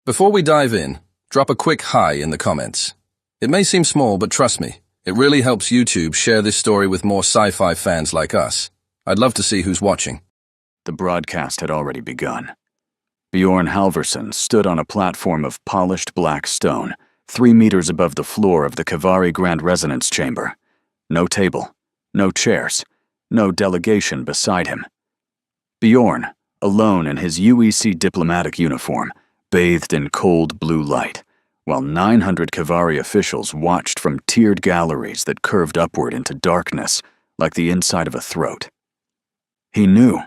Before we dive in, drop a quick hi in the comments. It may seem small, but trust me, it really helps YouTube share this story with more sci-fi fans like us. I'd love to see who's watching. The broadcast had already begun. Bjorn Halvorsen stood on a platform of polished black stone, 3 meters above the floor of the Kavari Grand Resonance Chamber. No table, no chairs, no delegation beside him. Bjorn, alone in his UEC diplomatic uniform, bathed in cold blue light, while 900 Kavari officials watched from tiered galleries that curved upward into darkness like the inside of a throat. He knew.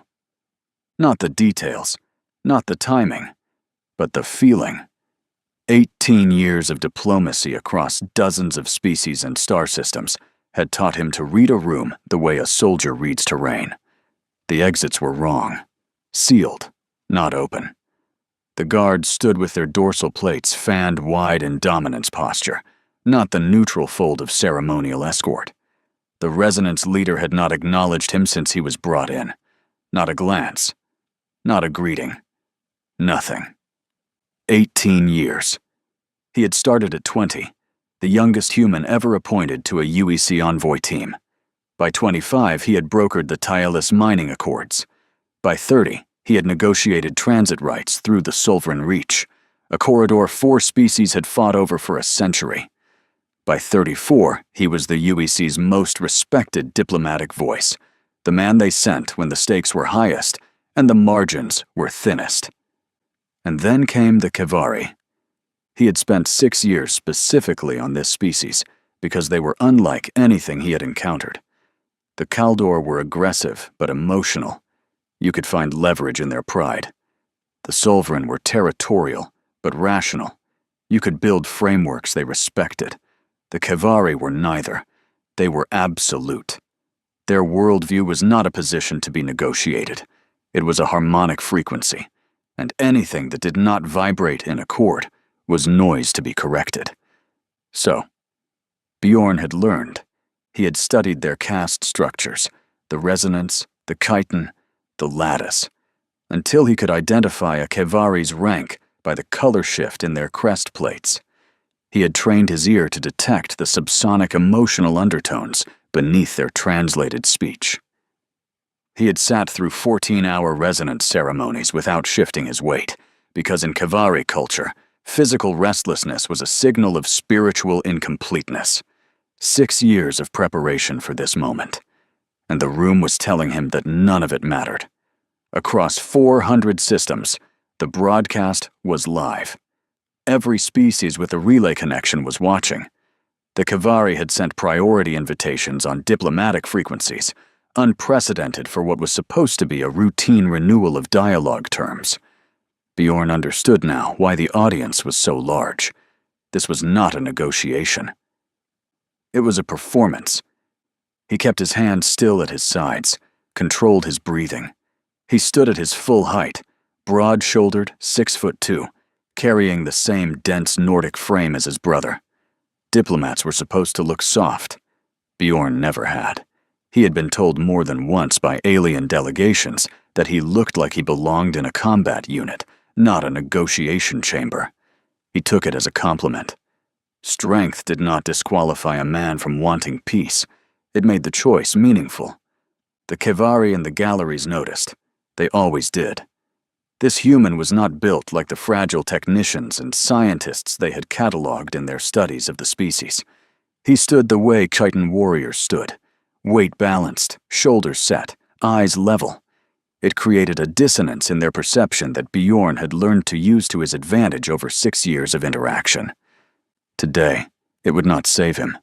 Not the details, not the timing, but the feeling. 18 years of diplomacy across dozens of species and star systems had taught him to read a room the way a soldier reads terrain. The exits were wrong. Sealed, not open. The guards stood with their dorsal plates fanned wide in dominance posture, not the neutral fold of ceremonial escort. The resonance leader had not acknowledged him since he was brought in. Not a glance. Not a greeting. Nothing. 18 years. He had started at 20, the youngest human ever appointed to a UEC envoy team. By 25, he had brokered the tireless mining accords. By 30, he had negotiated transit rights through the Solvran Reach, a corridor 4 species had fought over for a century. By 34, he was the UEC's most respected diplomatic voice, the man they sent when the stakes were highest and the margins were thinnest. And then came the Kavari. He had spent 6 years specifically on this species because they were unlike anything he had encountered. The Kaldor were aggressive but emotional. You could find leverage in their pride. The Solvran were territorial, but rational. You could build frameworks they respected. The Kavari were neither. They were absolute. Their worldview was not a position to be negotiated. It was a harmonic frequency, and anything that did not vibrate in accord was noise to be corrected. So, Bjorn had learned. He had studied their caste structures, the resonance, the chitin, the lattice, until he could identify a Kavari's rank by the color shift in their crest plates. He had trained his ear to detect the subsonic emotional undertones beneath their translated speech. He had sat through 14-hour resonance ceremonies without shifting his weight, because in Kavari culture, physical restlessness was a signal of spiritual incompleteness. 6 years of preparation for this moment. And the room was telling him that none of it mattered. Across 400 systems, the broadcast was live. Every species with a relay connection was watching. The Kavari had sent priority invitations on diplomatic frequencies, unprecedented for what was supposed to be a routine renewal of dialogue terms. Bjorn understood now why the audience was so large. This was not a negotiation. It was a performance. He kept his hands still at his sides, controlled his breathing. He stood at his full height, broad-shouldered, 6'2", carrying the same dense Nordic frame as his brother. Diplomats were supposed to look soft. Bjorn never had. He had been told more than once by alien delegations that he looked like he belonged in a combat unit, not a negotiation chamber. He took it as a compliment. Strength did not disqualify a man from wanting peace. It made the choice meaningful. The Kavari and the galleries noticed. They always did. This human was not built like the fragile technicians and scientists they had catalogued in their studies of the species. He stood the way chitin warriors stood, weight balanced, shoulders set, eyes level. It created a dissonance in their perception that Bjorn had learned to use to his advantage over 6 years of interaction. Today, it would not save him,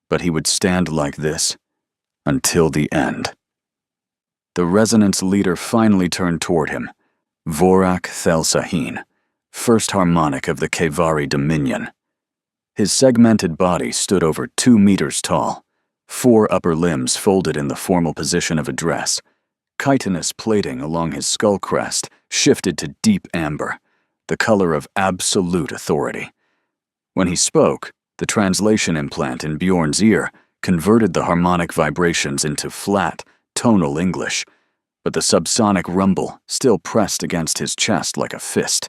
but he would stand like this until the end. The resonance leader finally turned toward him, Vorak Thelsahin, first harmonic of the Kavari Dominion. His segmented body stood over 2 meters tall, 4 upper limbs folded in the formal position of address. Chitinous plating along his skull crest shifted to deep amber, the color of absolute authority. When he spoke, the translation implant in Bjorn's ear converted the harmonic vibrations into flat, tonal English, but the subsonic rumble still pressed against his chest like a fist.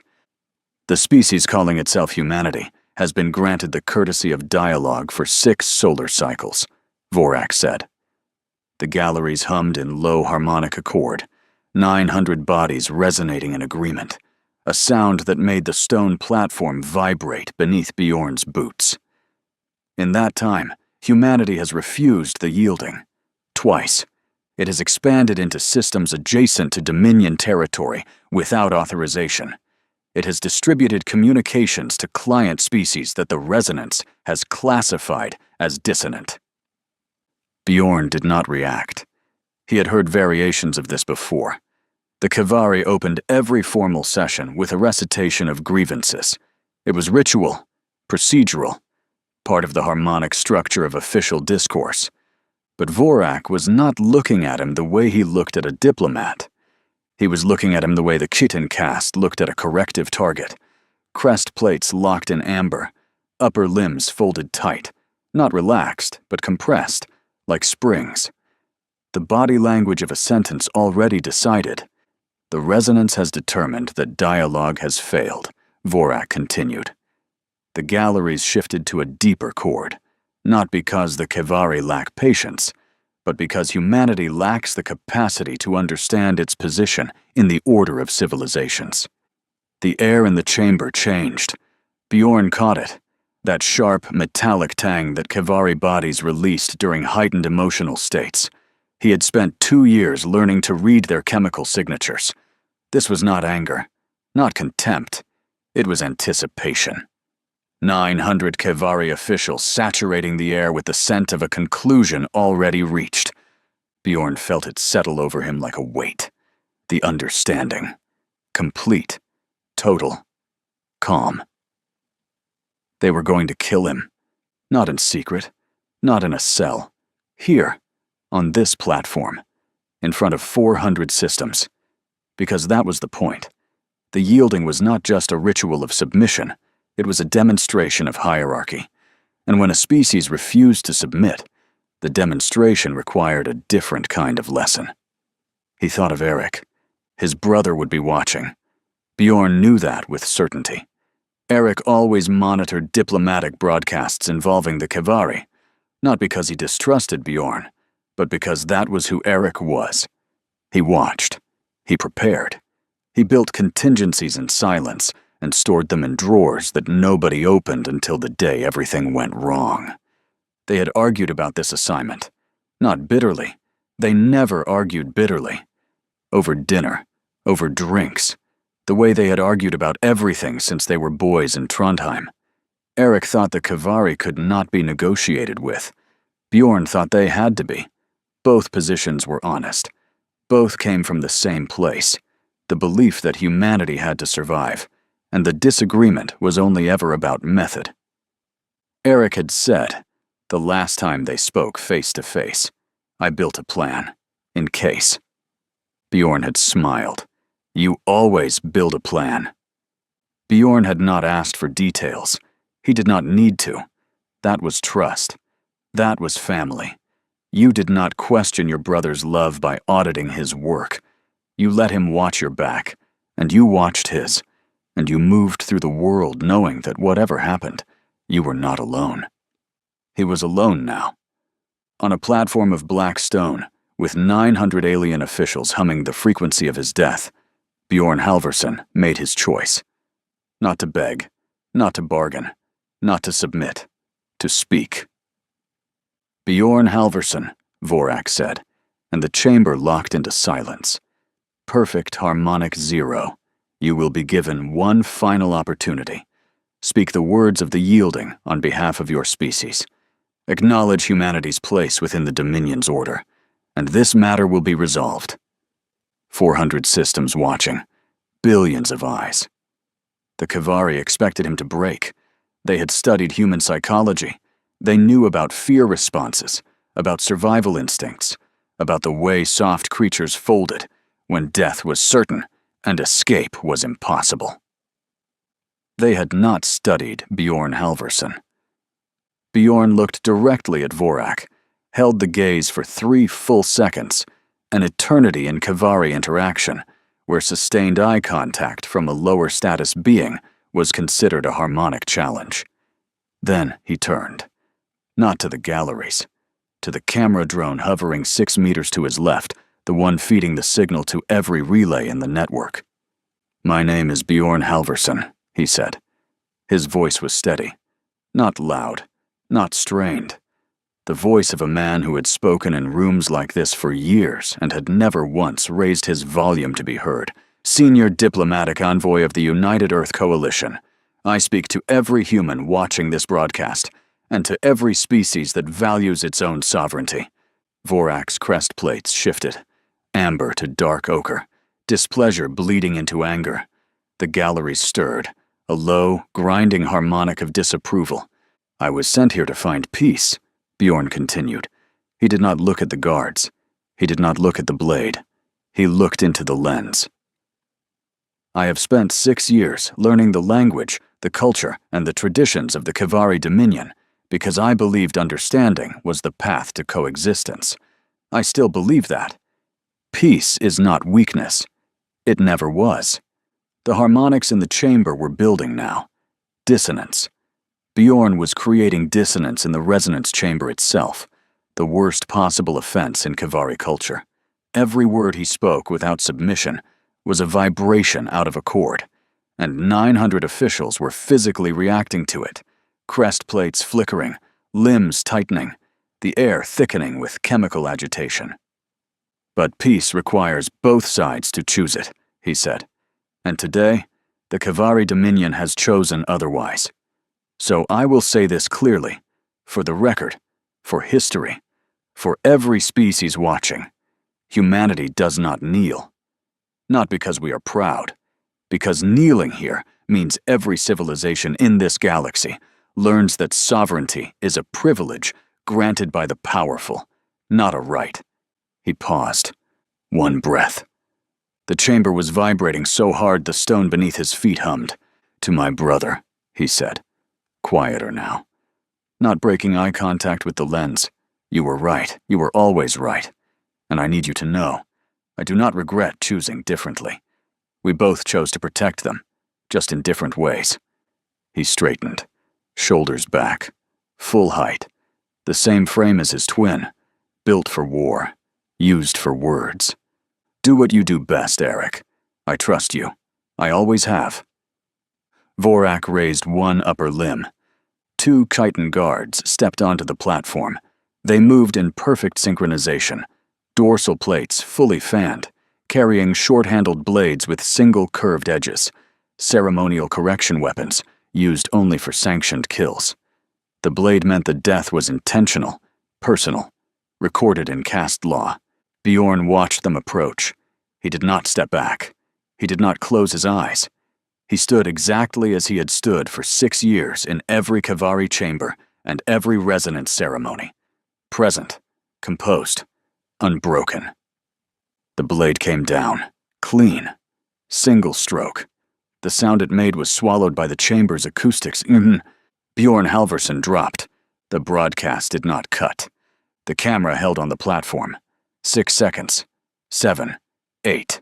The species calling itself humanity has been granted the courtesy of dialogue for 6 solar cycles, Vorak said. The galleries hummed in low harmonic accord, 900 bodies resonating in agreement, a sound that made the stone platform vibrate beneath Bjorn's boots. In that time, humanity has refused the yielding. Twice. It has expanded into systems adjacent to Dominion territory without authorization. It has distributed communications to client species that the resonance has classified as dissonant. Bjorn did not react. He had heard variations of this before. The Kavari opened every formal session with a recitation of grievances. It was ritual, procedural, part of the harmonic structure of official discourse. But Vorak was not looking at him the way he looked at a diplomat. He was looking at him the way the Khitan caste looked at a corrective target. Crest plates locked in amber, upper limbs folded tight, not relaxed, but compressed, like springs. The body language of a sentence already decided. The resonance has determined that dialogue has failed, Vorak continued. The galleries shifted to a deeper chord, not because the Kavari lack patience, but because humanity lacks the capacity to understand its position in the order of civilizations. The air in the chamber changed. Bjorn caught it, that sharp, metallic tang that Kavari bodies released during heightened emotional states. He had spent 2 years learning to read their chemical signatures. This was not anger, not contempt. It was anticipation. 900 Kavari officials saturating the air with the scent of a conclusion already reached. Bjorn felt it settle over him like a weight. The understanding. Complete. Total. Calm. They were going to kill him. Not in secret. Not in a cell. Here. On this platform. In front of 400 systems. Because that was the point. The yielding was not just a ritual of submission. It was a demonstration of hierarchy. And when a species refused to submit, the demonstration required a different kind of lesson. He thought of Eric. His brother would be watching. Bjorn knew that with certainty. Eric always monitored diplomatic broadcasts involving the Kavari, not because he distrusted Bjorn, but because that was who Eric was. He watched. He prepared. He built contingencies in silence and stored them in drawers that nobody opened until the day everything went wrong. They had argued about this assignment. Not bitterly. They never argued bitterly. Over dinner. Over drinks. The way they had argued about everything since they were boys in Trondheim. Eric thought the Kavari could not be negotiated with. Bjorn thought they had to be. Both positions were honest. Both came from the same place. The belief that humanity had to survive. And the disagreement was only ever about method. Eric had said, the last time they spoke face to face, I built a plan, in case. Bjorn had smiled. You always build a plan. Bjorn had not asked for details. He did not need to. That was trust. That was family. You did not question your brother's love by auditing his work. You let him watch your back, and you watched his. And you moved through the world knowing that whatever happened, you were not alone. He was alone now. On a platform of black stone, with 900 alien officials humming the frequency of his death, Bjorn Halvorsen made his choice. Not to beg, not to bargain, not to submit, to speak. Bjorn Halvorsen, Vorak said, and the chamber locked into silence. Perfect harmonic zero. You will be given one final opportunity. Speak the words of the yielding on behalf of your species. Acknowledge humanity's place within the Dominion's order, and this matter will be resolved. 400 systems watching. Billions of eyes. The Kavari expected him to break. They had studied human psychology. They knew about fear responses, about survival instincts, about the way soft creatures folded when death was certain and escape was impossible. They had not studied Bjorn Halvorsen. Bjorn looked directly at Vorak, held the gaze for 3 full seconds, an eternity in Kavari interaction, where sustained eye contact from a lower status being was considered a harmonic challenge. Then he turned. Not to the galleries. To the camera drone hovering 6 meters to his left, the one feeding the signal to every relay in the network. "My name is Bjorn Halvorsen," he said. His voice was steady. Not loud. Not strained. The voice of a man who had spoken in rooms like this for years and had never once raised his volume to be heard. "Senior diplomatic envoy of the United Earth Coalition. I speak to every human watching this broadcast, and to every species that values its own sovereignty." Vorak's crest plates shifted, amber to dark ochre, displeasure bleeding into anger. The galleries stirred, a low, grinding harmonic of disapproval. "I was sent here to find peace," Bjorn continued. He did not look at the guards. He did not look at the blade. He looked into the lens. "I have spent 6 years learning the language, the culture, and the traditions of the Kavari Dominion because I believed understanding was the path to coexistence. I still believe that. Peace is not weakness. It never was. The harmonics in the chamber were building now. Dissonance. Bjorn was creating dissonance in the resonance chamber itself, the worst possible offense in Kavari culture. Every word he spoke without submission was a vibration out of accord, and 900 officials were physically reacting to it, crest plates flickering, limbs tightening, the air thickening with chemical agitation. "But peace requires both sides to choose it," he said. "And today, the Kavari Dominion has chosen otherwise. So I will say this clearly, for the record, for history, for every species watching. Humanity does not kneel. Not because we are proud, because kneeling here means every civilization in this galaxy learns that sovereignty is a privilege granted by the powerful, not a right." He paused. One breath. The chamber was vibrating so hard the stone beneath his feet hummed. "To my brother," he said. Quieter now. Not breaking eye contact with the lens. "You were right. You were always right. And I need you to know, I do not regret choosing differently. We both chose to protect them, just in different ways." He straightened, shoulders back, full height, the same frame as his twin, built for war, used for words. "Do what you do best, Eric. I trust you. I always have." Vorak raised one upper limb. 2 chitin guards stepped onto the platform. They moved in perfect synchronization, dorsal plates fully fanned, carrying short-handled blades with single curved edges, ceremonial correction weapons used only for sanctioned kills. The blade meant the death was intentional, personal, recorded in caste law. Bjorn watched them approach. He did not step back. He did not close his eyes. He stood exactly as he had stood for 6 years in every Kavari chamber and every resonance ceremony. Present, composed, unbroken. The blade came down, clean, single stroke. The sound it made was swallowed by the chamber's acoustics. Bjorn Halvorsen dropped. The broadcast did not cut. The camera held on the platform. 6 seconds. 7. 8.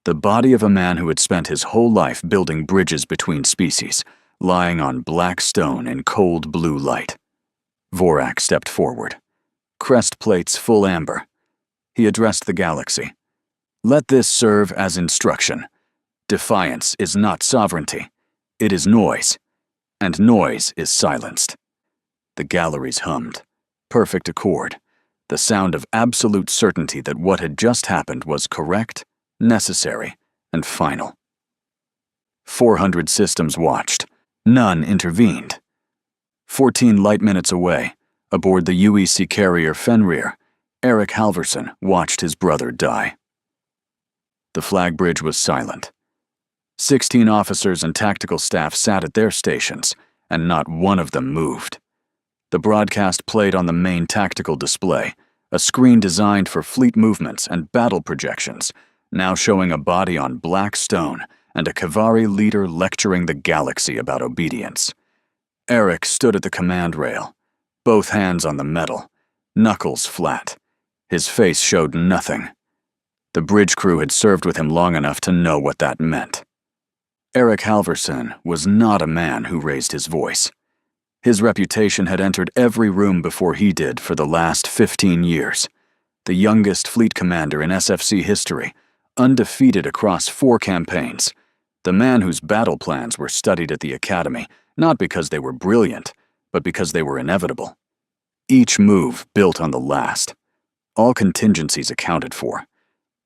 The body of a man who had spent his whole life building bridges between species, lying on black stone in cold blue light. Vorak stepped forward. Crest plates full amber. He addressed the galaxy. "Let this serve as instruction. Defiance is not sovereignty. It is noise. And noise is silenced." The galleries hummed. Perfect accord. The sound of absolute certainty that what had just happened was correct, necessary, and final. 400 systems watched. None intervened. 14 light minutes away, aboard the UEC carrier Fenrir, Eric Halvorsen watched his brother die. The flag bridge was silent. 16 officers and tactical staff sat at their stations, and not one of them moved. The broadcast played on the main tactical display, a screen designed for fleet movements and battle projections, now showing a body on black stone and a Kavari leader lecturing the galaxy about obedience. Eric stood at the command rail, both hands on the metal, knuckles flat. His face showed nothing. The bridge crew had served with him long enough to know what that meant. Eric Halverson was not a man who raised his voice. His reputation had entered every room before he did for the last 15 years. The youngest fleet commander in SFC history, undefeated across 4 campaigns. The man whose battle plans were studied at the Academy, not because they were brilliant, but because they were inevitable. Each move built on the last. All contingencies accounted for.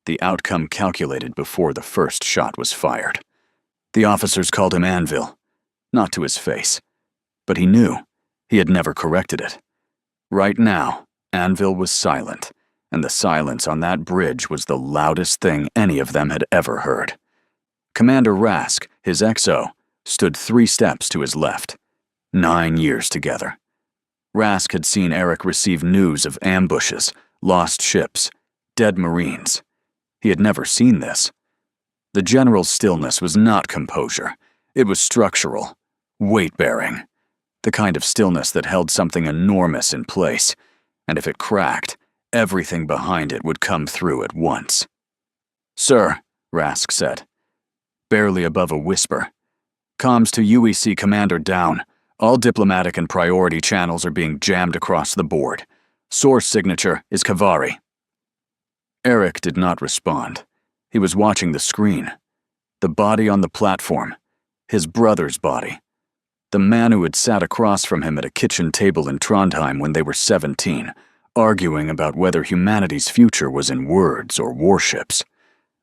The outcome calculated before the first shot was fired. The officers called him Anvil, not to his face, but he knew he had never corrected it. Right now, Anvil was silent, and the silence on that bridge was the loudest thing any of them had ever heard. Commander Rask, his XO, stood 3 steps to his left. 9 years together. Rask had seen Eric receive news of ambushes, lost ships, dead Marines. He had never seen this. The general's stillness was not composure. It was structural, weight-bearing. The kind of stillness that held something enormous in place, and if it cracked, everything behind it would come through at once. "Sir," Rask said, barely above a whisper. "Comms to UEC Commander down. All diplomatic and priority channels are being jammed across the board. Source signature is Kavari." Eric did not respond. He was watching the screen. The body on the platform. His brother's body. The man who had sat across from him at a kitchen table in Trondheim when they were 17, arguing about whether humanity's future was in words or warships.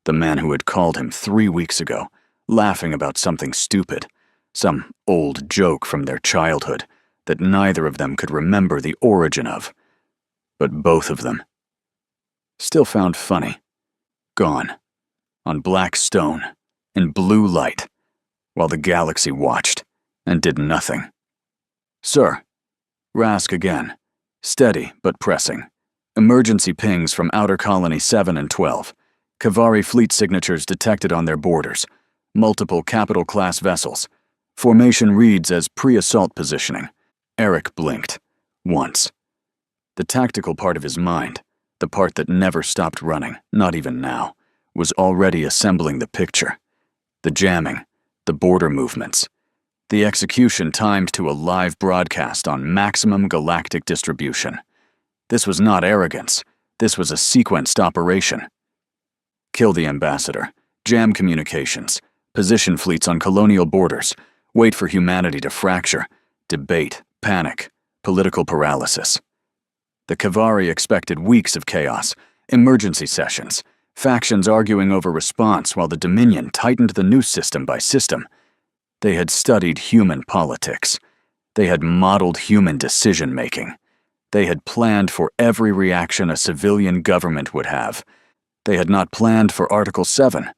The man who had called him 3 weeks ago, laughing about something stupid, some old joke from their childhood that neither of them could remember the origin of. But both of them still found funny. Gone. On black stone, in blue light, while the galaxy watched and did nothing. "Sir," Rask again, steady but pressing. "Emergency pings from Outer Colony 7 and 12. Kavari fleet signatures detected on their borders. Multiple capital-class vessels. Formation reads as pre-assault positioning." Eric blinked. Once. The tactical part of his mind, the part that never stopped running, not even now, was already assembling the picture. The jamming, the border movements. The execution timed to a live broadcast on maximum galactic distribution. This was not arrogance. This was a sequenced operation. Kill the ambassador. Jam communications. Position fleets on colonial borders. Wait for humanity to fracture. Debate. Panic. Political paralysis. The Kavari expected weeks of chaos. Emergency sessions. Factions arguing over response while the Dominion tightened the news system by system. They had studied human politics. They had modeled human decision-making. They had planned for every reaction a civilian government would have. They had not planned for Article 7.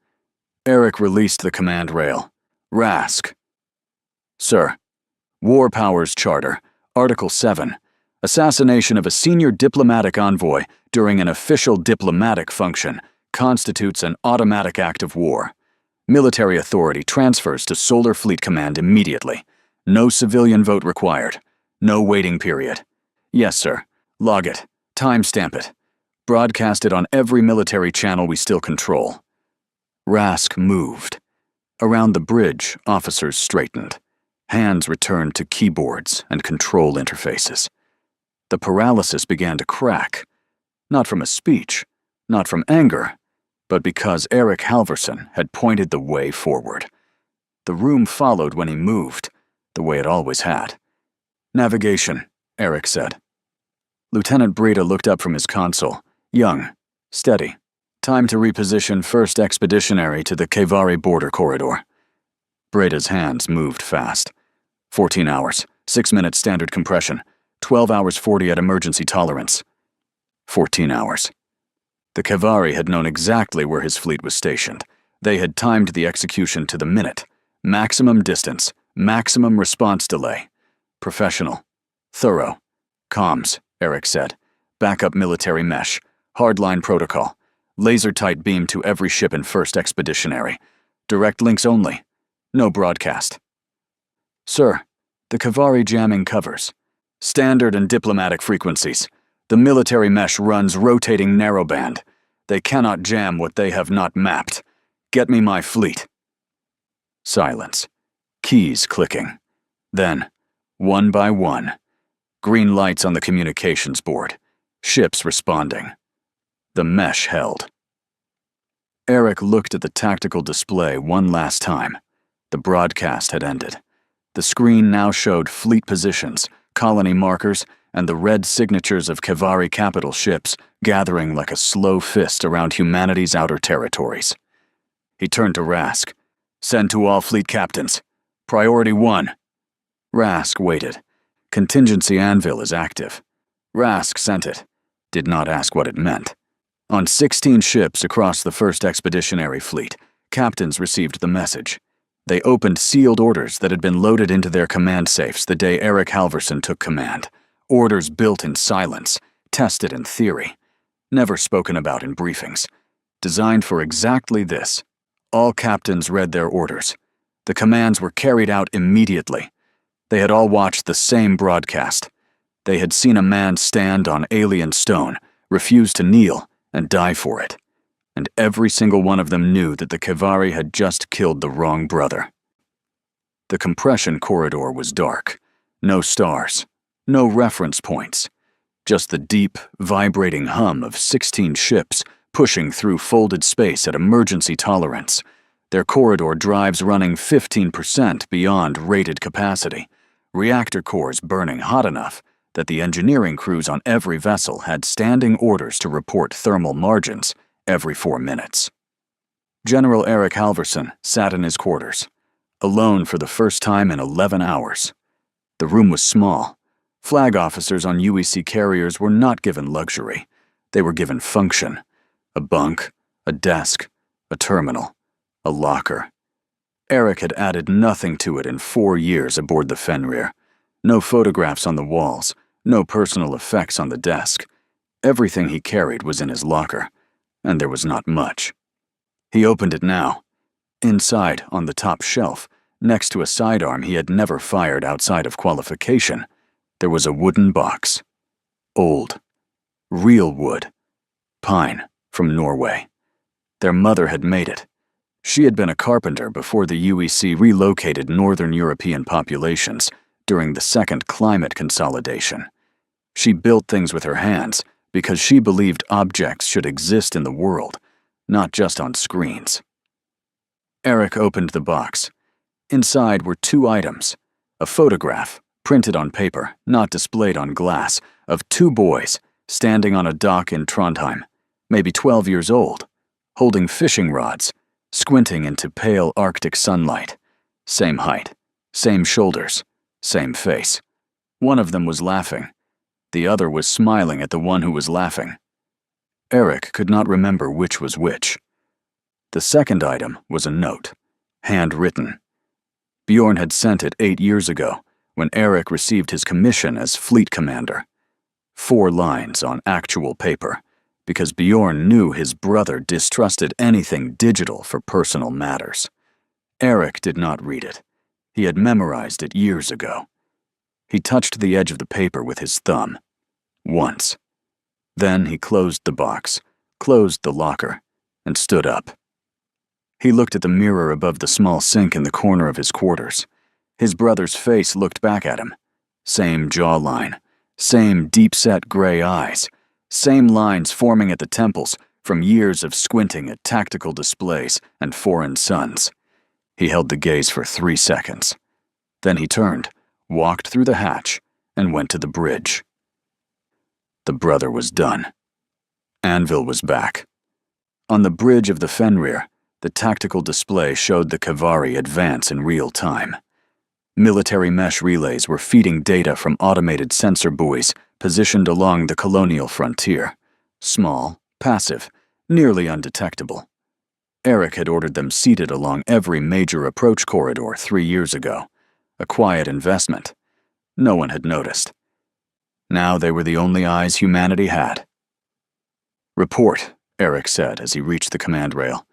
Eric released the command rail. "Rask." "Sir, War Powers Charter, Article 7. Assassination of a senior diplomatic envoy during an official diplomatic function constitutes an automatic act of war. Military authority transfers to Solar Fleet Command immediately. No civilian vote required. No waiting period. Yes, sir. Log it. Timestamp it. Broadcast it on every military channel we still control." Rask moved. Around the bridge, officers straightened. Hands returned to keyboards and control interfaces. The paralysis began to crack. Not from a speech, not from anger, but because Eric Halverson had pointed the way forward. The room followed when he moved, the way it always had. "Navigation," Eric said. Lieutenant Breda looked up from his console, young, steady. "Time to reposition 1st Expeditionary to the Kavari border corridor." Breda's hands moved fast. 14 hours, 6-minute standard compression, 12 hours 40 at emergency tolerance. 14 hours. The Kavari had known exactly where his fleet was stationed. They had timed the execution to the minute. Maximum distance, maximum response delay. Professional. Thorough. Comms, Eric said. Backup military mesh. Hardline protocol. Laser-tight beam to every ship in 1st Expeditionary. Direct links only. No broadcast. "Sir, the Kavari jamming covers standard and diplomatic frequencies. The military mesh runs rotating narrowband. They cannot jam what they have not mapped. Get me my fleet." Silence. Keys clicking. Then, one by one, green lights on the communications board. Ships responding. The mesh held. Eric looked at the tactical display one last time. The broadcast had ended. The screen now showed fleet positions, colony markers, and the red signatures of Kavari capital ships gathering like a slow fist around humanity's outer territories. He turned to Rask. "Send to all fleet captains. Priority 1. Rask waited. Contingency anvil is active. Rask sent it. Did not ask what it meant. On 16 ships across the 1st Expeditionary Fleet, captains received the message. They opened sealed orders that had been loaded into their command safes the day Eric Halverson took command. Orders built in silence, tested in theory, never spoken about in briefings. Designed for exactly this. All captains read their orders. The commands were carried out immediately. They had all watched the same broadcast. They had seen a man stand on alien stone, refuse to kneel, and die for it. And every single one of them knew that the Kavari had just killed the wrong brother. The compression corridor was dark. No stars. No reference points. Just the deep, vibrating hum of 16 ships pushing through folded space at emergency tolerance. Their corridor drives running 15% beyond rated capacity. Reactor cores burning hot enough that the engineering crews on every vessel had standing orders to report thermal margins every 4 minutes. General Eric Halverson sat in his quarters, alone for the first time in 11 hours. The room was small. Flag officers on UEC carriers were not given luxury. They were given function. A bunk, a desk, a terminal, a locker. Eric had added nothing to it in 4 years aboard the Fenrir. No photographs on the walls, no personal effects on the desk. Everything he carried was in his locker, and there was not much. He opened it now. Inside, on the top shelf, next to a sidearm he had never fired outside of qualification, there was a wooden box. Old. Real wood. Pine, from Norway. Their mother had made it. She had been a carpenter before the UEC relocated Northern European populations during the second climate consolidation. She built things with her hands because she believed objects should exist in the world, not just on screens. Eric opened the box. Inside were 2 items. A photograph, printed on paper, not displayed on glass, of 2 boys standing on a dock in Trondheim, maybe 12 years old, holding fishing rods, squinting into pale Arctic sunlight. Same height, same shoulders, same face. One of them was laughing. The other was smiling at the one who was laughing. Eric could not remember which was which. The second item was a note, handwritten. Bjorn had sent it 8 years ago, when Eric received his commission as fleet commander. 4 lines on actual paper, because Bjorn knew his brother distrusted anything digital for personal matters. Eric did not read it. He had memorized it years ago. He touched the edge of the paper with his thumb. Once. Then he closed the box, closed the locker, and stood up. He looked at the mirror above the small sink in the corner of his quarters. His brother's face looked back at him. Same jawline, same deep-set gray eyes, same lines forming at the temples from years of squinting at tactical displays and foreign suns. He held the gaze for 3 seconds. Then he turned, walked through the hatch, and went to the bridge. The brother was done. Anvil was back. On the bridge of the Fenrir, the tactical display showed the Kavari advance in real time. Military mesh relays were feeding data from automated sensor buoys positioned along the colonial frontier. Small, passive, nearly undetectable. Eric had ordered them seated along every major approach corridor 3 years ago. A quiet investment. No one had noticed. Now they were the only eyes humanity had. "Report," Eric said as he reached the command rail.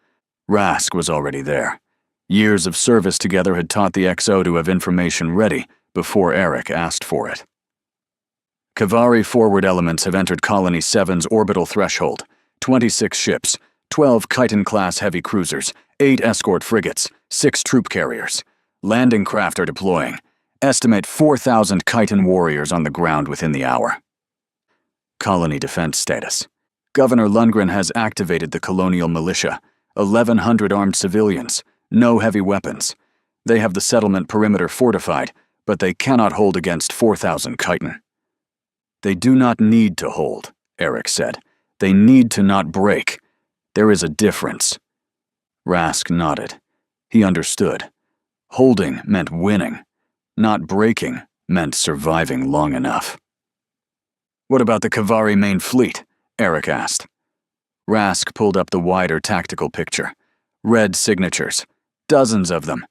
Rask was already there. Years of service together had taught the XO to have information ready before Eric asked for it. "Kavari forward elements have entered Colony 7's orbital threshold. 26 ships, 12 Chiton-class heavy cruisers, 8 escort frigates, 6 troop carriers. Landing craft are deploying. Estimate 4,000 Chiton warriors on the ground within the hour. Colony defense status. Governor Lundgren has activated the colonial militia. 1,100 armed civilians. No heavy weapons. They have the settlement perimeter fortified, but they cannot hold against 4,000 Chiton. They do not need to hold, Eric said. They need to not break. There is a difference. Rask nodded. He understood. Holding meant winning. Not breaking meant surviving long enough. What about the Kavari main fleet? Eric asked. Rask pulled up the wider tactical picture. Red signatures. Dozens of them.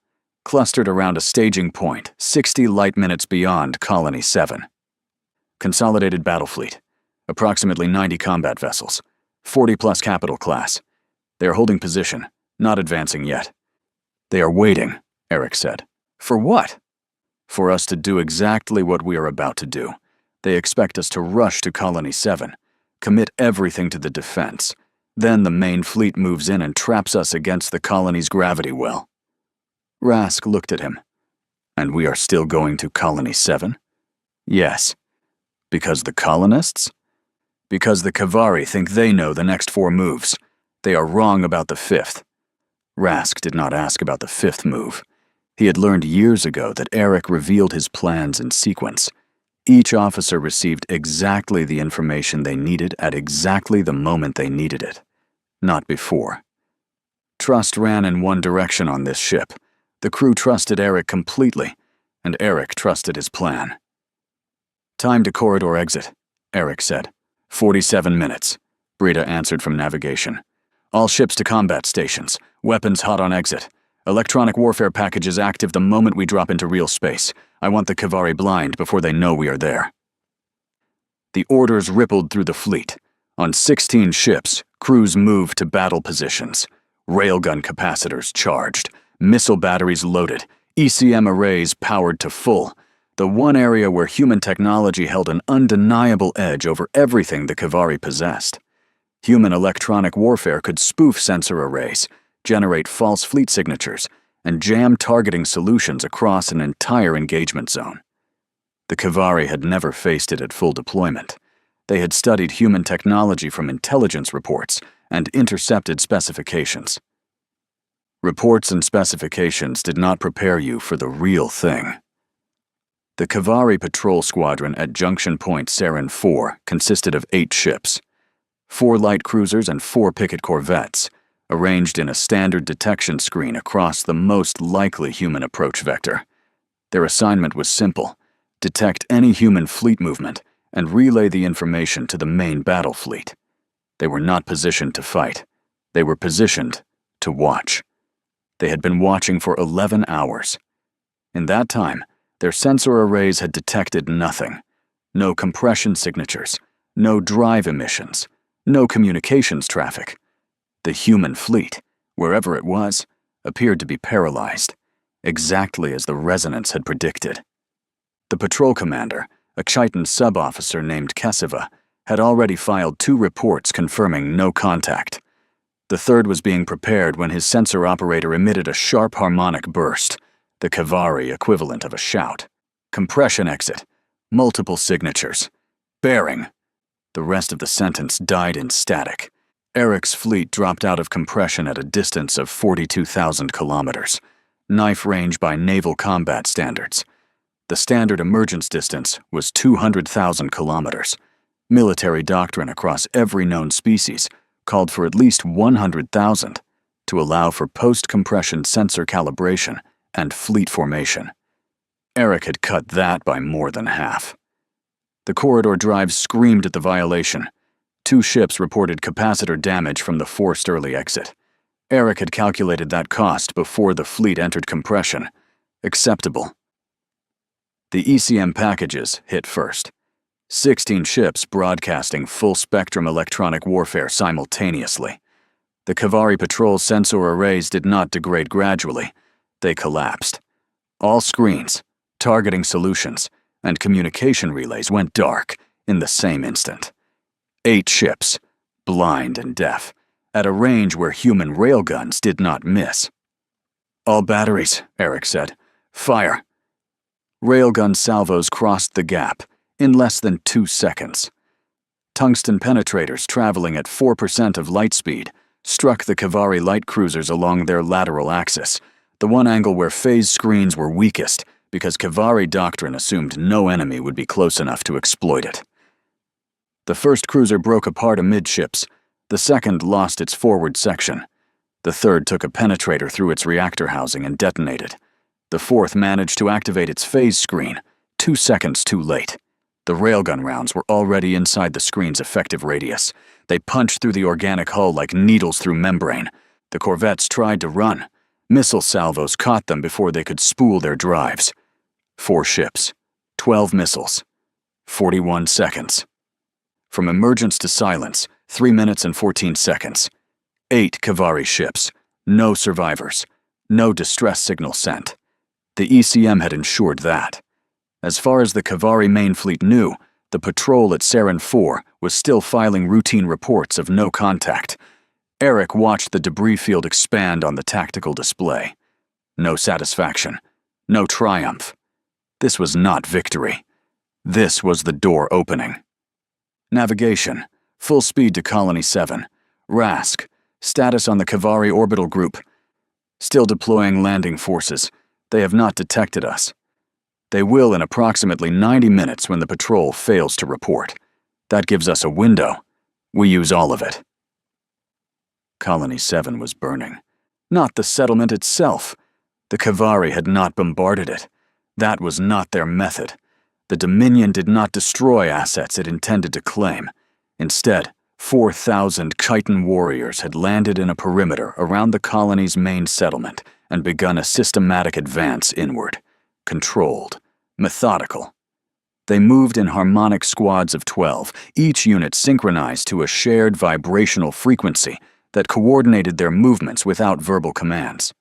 Clustered around a staging point 60 light minutes beyond Colony 7. Consolidated battle fleet. Approximately 90 combat vessels. 40-plus capital class. They are holding position, not advancing yet. They are waiting, Eric said. For what? For us to do exactly what we are about to do. They expect us to rush to Colony 7, commit everything to the defense. Then the main fleet moves in and traps us against the colony's gravity well. Rask looked at him. And we are still going to Colony 7? Yes. Because the colonists? Because the Kavari think they know the next 4 moves. They are wrong about the 5th. Rask did not ask about the 5th move. He had learned years ago that Eric revealed his plans in sequence. Each officer received exactly the information they needed at exactly the moment they needed it, not before. Trust ran in one direction on this ship. The crew trusted Eric completely, and Eric trusted his plan. Time to corridor exit, Eric said. 47 minutes, Brita answered from navigation. All ships to combat stations, weapons hot on exit. Electronic warfare packages active the moment we drop into real space. I want the Kavari blind before they know we are there. The orders rippled through the fleet. On 16 ships, crews moved to battle positions. Railgun capacitors charged, missile batteries loaded, ECM arrays powered to full. The one area where human technology held an undeniable edge over everything the Kavari possessed. Human electronic warfare could spoof sensor arrays, generate false fleet signatures, and jam targeting solutions across an entire engagement zone. The Kavari had never faced it at full deployment. They had studied human technology from intelligence reports and intercepted specifications. Reports and specifications did not prepare you for the real thing. The Kavari patrol squadron at Junction Point Sarin 4 consisted of 8 ships, 4 light cruisers and 4 picket corvettes, arranged in a standard detection screen across the most likely human approach vector. Their assignment was simple: detect any human fleet movement and relay the information to the main battle fleet. They were not positioned to fight. They were positioned to watch. They had been watching for 11 hours. In that time, their sensor arrays had detected nothing. No compression signatures, no drive emissions, no communications traffic. The human fleet, wherever it was, appeared to be paralyzed, exactly as the resonance had predicted. The patrol commander, a Chiton sub-officer named Kesiva, had already filed 2 reports confirming no contact. The third was being prepared when his sensor operator emitted a sharp harmonic burst, the Kavari equivalent of a shout. Compression exit. Multiple signatures. Bearing. The rest of the sentence died in static. Eric's fleet dropped out of compression at a distance of 42,000 kilometers, knife range by naval combat standards. The standard emergence distance was 200,000 kilometers. Military doctrine across every known species called for at least 100,000 to allow for post-compression sensor calibration and fleet formation. Eric had cut that by more than half. The corridor drive screamed at the violation. 2 ships reported capacitor damage from the forced early exit. Eric had calculated that cost before the fleet entered compression. Acceptable. The ECM packages hit first. 16 ships broadcasting full-spectrum electronic warfare simultaneously. The Kavari patrol sensor arrays did not degrade gradually. They collapsed. All screens, targeting solutions, and communication relays went dark in the same instant. 8 ships, blind and deaf, at a range where human railguns did not miss. "All batteries," Eric said. "Fire." Railgun salvos crossed the gap in less than 2 seconds. Tungsten penetrators traveling at 4% of light speed struck the Kavari light cruisers along their lateral axis, the one angle where phase screens were weakest because Kavari doctrine assumed no enemy would be close enough to exploit it. The first cruiser broke apart amidships, the second lost its forward section. The third took a penetrator through its reactor housing and detonated. The fourth managed to activate its phase screen, 2 seconds too late. The railgun rounds were already inside the screen's effective radius. They punched through the organic hull like needles through membrane. The corvettes tried to run. Missile salvos caught them before they could spool their drives. 4 ships, 12 missiles, 41 seconds. From emergence to silence, 3 minutes and 14 seconds. 8 Kavari ships, no survivors, no distress signal sent. The ECM had ensured that. As far as the Kavari main fleet knew, the patrol at Saren 4 was still filing routine reports of no contact. Eric watched the debris field expand on the tactical display. No satisfaction, no triumph. This was not victory. This was the door opening. Navigation, full speed to Colony 7. RASC, status on the Kavari orbital group. Still deploying landing forces. They have not detected us. They will in approximately 90 minutes when the patrol fails to report. That gives us a window. We use all of it. Colony 7 was burning. Not the settlement itself. The Kavari had not bombarded it. That was not their method. The Dominion did not destroy assets it intended to claim. Instead, 4,000 Chiton warriors had landed in a perimeter around the colony's main settlement and begun a systematic advance inward. Controlled, methodical. They moved in harmonic squads of 12, each unit synchronized to a shared vibrational frequency that coordinated their movements without verbal commands.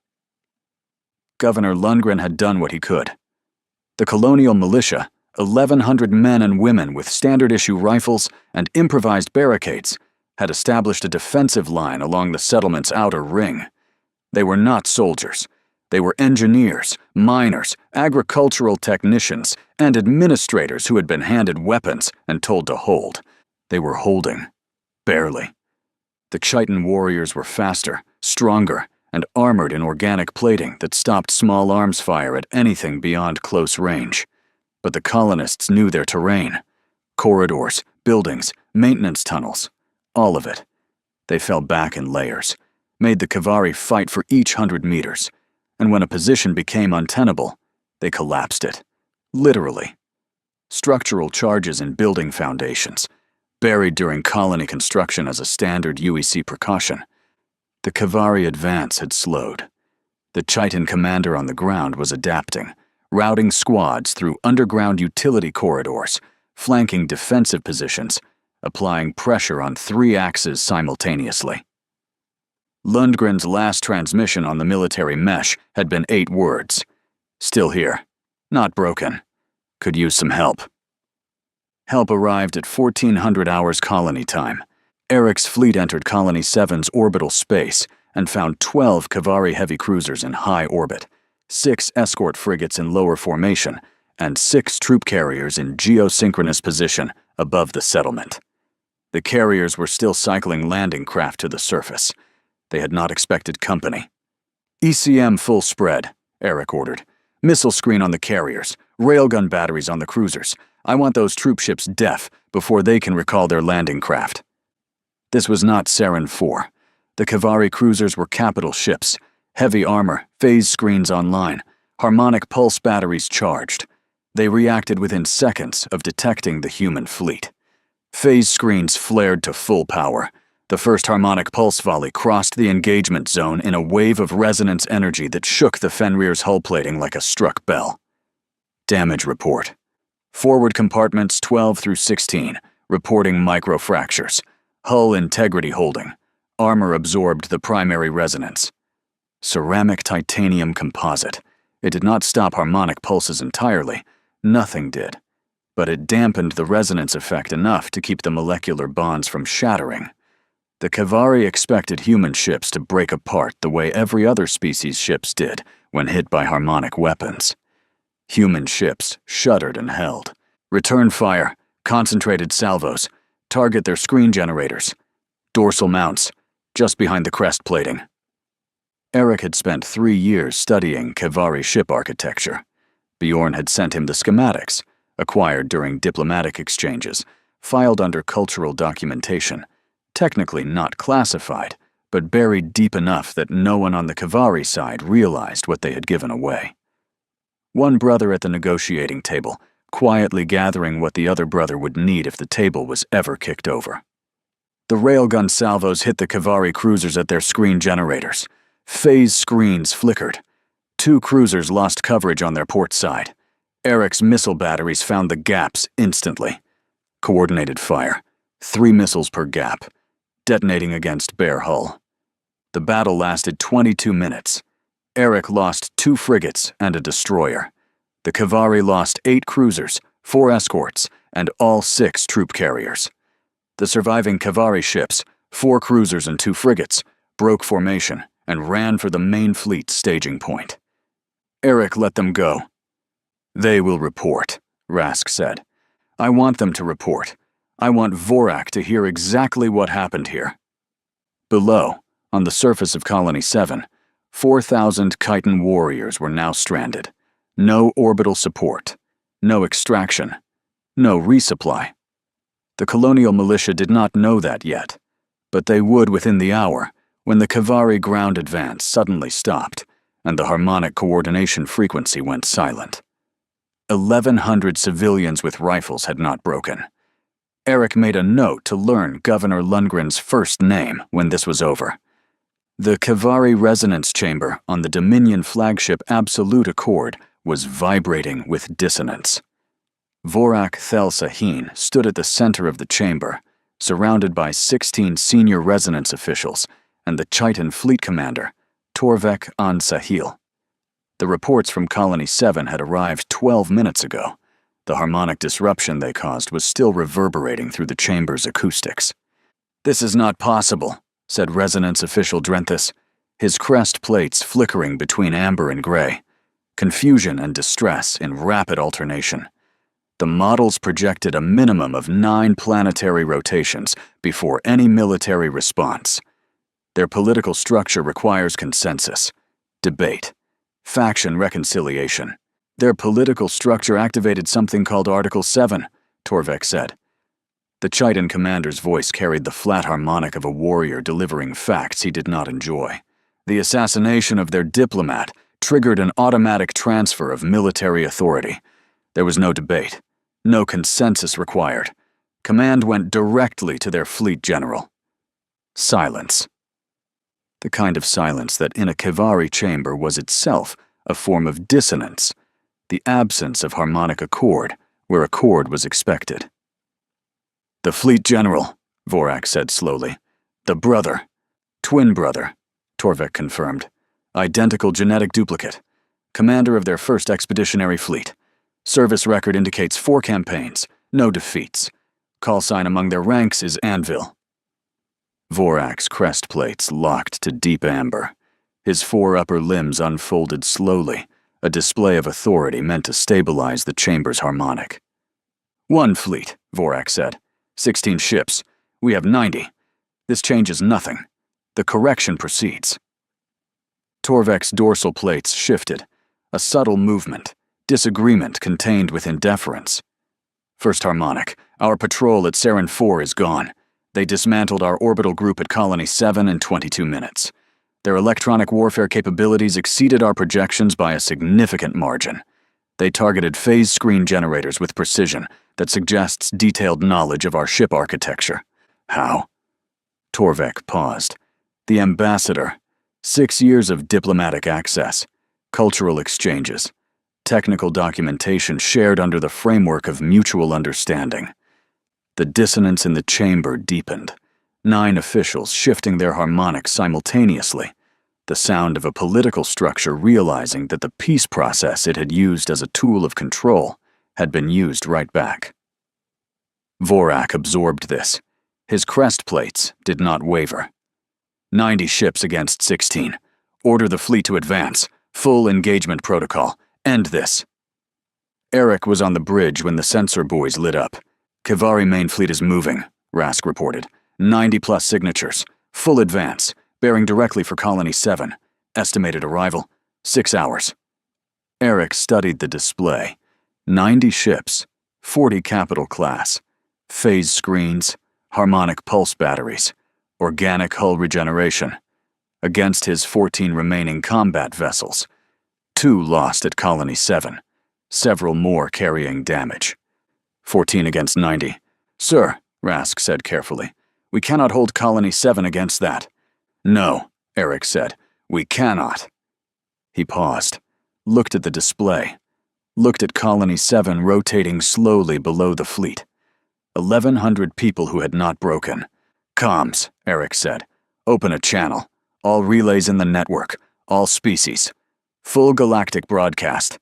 Governor Lundgren had done what he could. The colonial militia, 1,100 men and women with standard-issue rifles and improvised barricades, had established a defensive line along the settlement's outer ring. They were not soldiers. They were engineers, miners, agricultural technicians, and administrators who had been handed weapons and told to hold. They were holding. Barely. The Chiton warriors were faster, stronger, and armored in organic plating that stopped small arms fire at anything beyond close range. But the colonists knew their terrain. Corridors, buildings, maintenance tunnels. All of it. They fell back in layers, made the Kavari fight for each 100 meters. And when a position became untenable, they collapsed it. Literally. Structural charges in building foundations, buried during colony construction as a standard UEC precaution. The Kavari advance had slowed. The Chiton commander on the ground was adapting, routing squads through underground utility corridors, flanking defensive positions, applying pressure on 3 axes simultaneously. Lundgren's last transmission on the military mesh had been 8 words. Still here. Not broken. Could use some help. Help arrived at 1400 hours colony time. Eric's fleet entered Colony 7's orbital space and found 12 Kavari heavy cruisers in high orbit, 6 escort frigates in lower formation, and 6 troop carriers in geosynchronous position above the settlement. The carriers were still cycling landing craft to the surface. They had not expected company. ECM full spread, Eric ordered. Missile screen on the carriers, railgun batteries on the cruisers. I want those troop ships deaf before they can recall their landing craft. This was not Saren 4. The Kavari cruisers were capital ships, heavy armor, phase screens online, harmonic pulse batteries charged. They reacted within seconds of detecting the human fleet. Phase screens flared to full power. The first harmonic pulse volley crossed the engagement zone in a wave of resonance energy that shook the Fenrir's hull plating like a struck bell. Damage report. Forward compartments 12 through 16, reporting microfractures. Hull integrity holding. Armor absorbed the primary resonance. Ceramic titanium composite. It did not stop harmonic pulses entirely. Nothing did. But it dampened the resonance effect enough to keep the molecular bonds from shattering. The Kavari expected human ships to break apart the way every other species' ships did when hit by harmonic weapons. Human ships shuddered and held. Return fire, concentrated salvos, target their screen generators. Dorsal mounts, just behind the crest plating. Eric had spent 3 years studying Kavari ship architecture. Bjorn had sent him the schematics, acquired during diplomatic exchanges, filed under cultural documentation, technically not classified, but buried deep enough that no one on the Kavari side realized what they had given away. One brother at the negotiating table, quietly gathering what the other brother would need if the table was ever kicked over. The railgun salvos hit the Kavari cruisers at their screen generators. Phase screens flickered. 2 cruisers lost coverage on their port side. Eric's missile batteries found the gaps instantly. Coordinated fire, 3 missiles per gap, detonating against bare hull. The battle lasted 22 minutes. Eric lost 2 frigates and a destroyer. The Kavari lost 8 cruisers, 4 escorts, and all 6 troop carriers. The surviving Kavari ships, 4 cruisers and 2 frigates, broke formation and ran for the main fleet's staging point. Eric let them go. "They will report," Rask said. "I want them to report. I want Vorak to hear exactly what happened here." Below, on the surface of Colony 7, 4,000 Chiton warriors were now stranded. No orbital support, no extraction, no resupply. The colonial militia did not know that yet, but they would within the hour when the Kavari ground advance suddenly stopped and the harmonic coordination frequency went silent. 1,100 civilians with rifles had not broken. Eric made a note to learn Governor Lundgren's first name when this was over. The Kavari resonance chamber on the Dominion flagship Absolute Accord was vibrating with dissonance. Vorak Thel Sahin stood at the center of the chamber, surrounded by 16 senior resonance officials and the Chiton fleet commander, Torvek An Sahil. The reports from Colony 7 had arrived 12 minutes ago. The harmonic disruption they caused was still reverberating through the chamber's acoustics. "This is not possible," said resonance official Drenthis, his crest plates flickering between amber and gray. Confusion and distress in rapid alternation. The models projected a minimum of 9 planetary rotations before any military response. Their political structure requires consensus, debate, faction reconciliation. Their political structure activated something called Article 7, Torvek said. The Chiton commander's voice carried the flat harmonic of a warrior delivering facts he did not enjoy. The assassination of their diplomat triggered an automatic transfer of military authority. There was no debate, no consensus required. Command went directly to their fleet general. Silence. The kind of silence that in a Kavari chamber was itself a form of dissonance, the absence of harmonic accord where accord was expected. "The fleet general," Vorak said slowly. "The brother. Twin brother," Torvek confirmed. "Identical genetic duplicate. Commander of their first expeditionary fleet. Service record indicates 4 campaigns, no defeats. Call sign among their ranks is Anvil." Vorak's crest plates locked to deep amber. His 4 upper limbs unfolded slowly, a display of authority meant to stabilize the chamber's harmonic. "1 fleet," Vorak said. 16 ships. We have 90. This changes nothing. The correction proceeds." Torvek's dorsal plates shifted, a subtle movement, disagreement contained within deference. "First harmonic, our patrol at Saren 4 is gone. They dismantled our orbital group at Colony 7 in 22 minutes. Their electronic warfare capabilities exceeded our projections by a significant margin. They targeted phase screen generators with precision that suggests detailed knowledge of our ship architecture. How?" Torvek paused. The ambassador. 6 years of diplomatic access, cultural exchanges, technical documentation shared under the framework of mutual understanding. The dissonance in the chamber deepened, 9 officials shifting their harmonics simultaneously, the sound of a political structure realizing that the peace process it had used as a tool of control had been used right back. Vorak absorbed this, His crest plates did not waver. 90 ships against 16. Order the fleet to advance. Full engagement protocol. End this. Eric was on the bridge when the sensor buoys lit up. Kivari main fleet is moving, Rask reported. 90-plus signatures. Full advance, bearing directly for Colony 7. Estimated arrival, 6 hours. Eric studied the display. 90 ships, 40 capital class, phase screens, harmonic pulse batteries, organic hull regeneration. Against his 14 remaining combat vessels. 2 lost at Colony 7, several more carrying damage. 14 against 90. Sir, Rask said carefully, we cannot hold Colony 7 against that. No, Eric said, we cannot. He paused, looked at the display, looked at Colony 7 rotating slowly below the fleet. 1,100 people who had not broken. Comms, Eric said. Open a channel. All relays in the network. All species. Full galactic broadcast.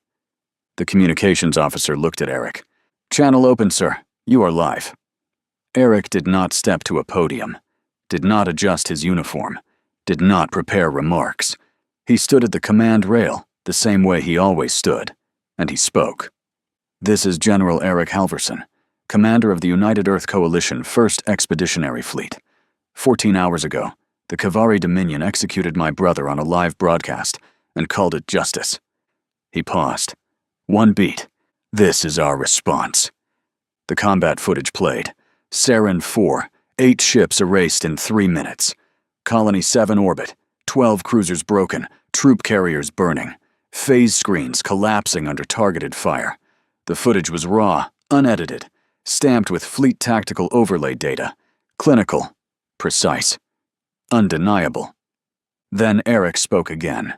The communications officer looked at Eric. Channel open, sir. You are live. Eric did not step to a podium, did not adjust his uniform, did not prepare remarks. He stood at the command rail, the same way he always stood, and he spoke. This is General Eric Halverson, commander of the United Earth Coalition 1st Expeditionary Fleet. 14 hours ago, the Kivari Dominion executed my brother on a live broadcast and called it justice. He paused. One beat. This is our response. The combat footage played. Saren 4, 8 ships erased in 3 minutes. Colony 7 orbit, 12 cruisers broken, troop carriers burning, phase screens collapsing under targeted fire. The footage was raw, unedited, stamped with fleet tactical overlay data. Clinical, precise, undeniable. Then Eric spoke again.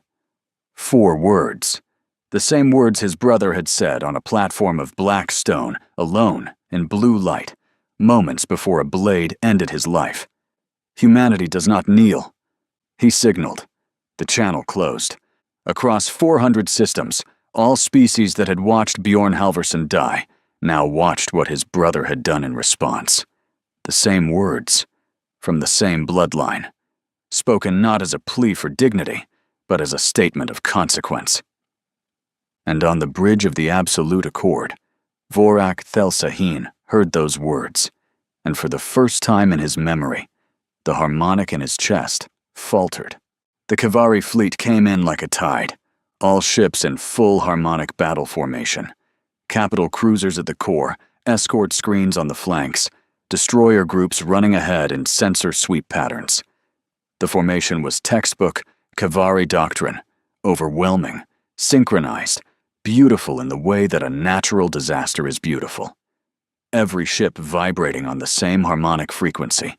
4 words. The same words his brother had said on a platform of black stone, alone, in blue light, moments before a blade ended his life. Humanity does not kneel. He signaled. The channel closed. Across 400 systems, all species that had watched Bjorn Halverson die now watched what his brother had done in response. The same words, from the same bloodline, spoken not as a plea for dignity, but as a statement of consequence. And on the bridge of the Absolute Accord, Vorak Thelsahin heard those words, and for the first time in his memory, the harmonic in his chest faltered. The Kivari fleet came in like a tide, all ships in full harmonic battle formation. Capital cruisers at the core, escort screens on the flanks, destroyer groups running ahead in sensor sweep patterns. The formation was textbook Kivari doctrine, overwhelming, synchronized, beautiful in the way that a natural disaster is beautiful. Every ship vibrating on the same harmonic frequency,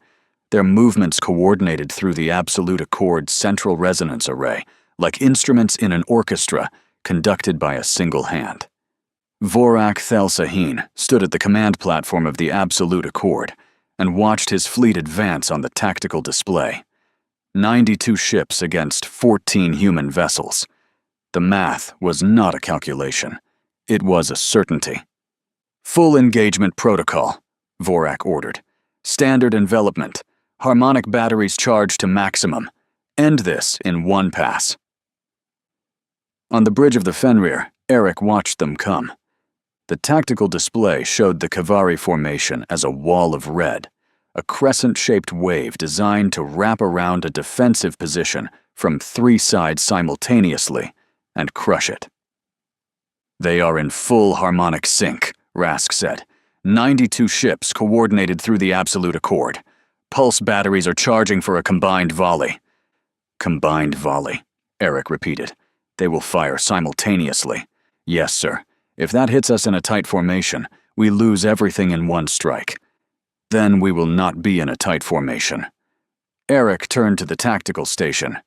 their movements coordinated through the Absolute Accord central resonance array, like instruments in an orchestra conducted by a single hand. Vorak Thelsahin stood at the command platform of the Absolute Accord and watched his fleet advance on the tactical display. 92 ships against 14 human vessels. The math was not a calculation. It was a certainty. Full engagement protocol, Vorak ordered. Standard envelopment. Harmonic batteries charged to maximum. End this in one pass. On the bridge of the Fenrir, Eric watched them come. The tactical display showed the Kivari formation as a wall of red, a crescent-shaped wave designed to wrap around a defensive position from 3 sides simultaneously and crush it. They are in full harmonic sync, Rask said. 92 ships coordinated through the Absolute Accord. Pulse batteries are charging for a combined volley. Combined volley, Eric repeated. They will fire simultaneously. Yes, sir. If that hits us in a tight formation, we lose everything in one strike. Then we will not be in a tight formation. Eric turned to the tactical station.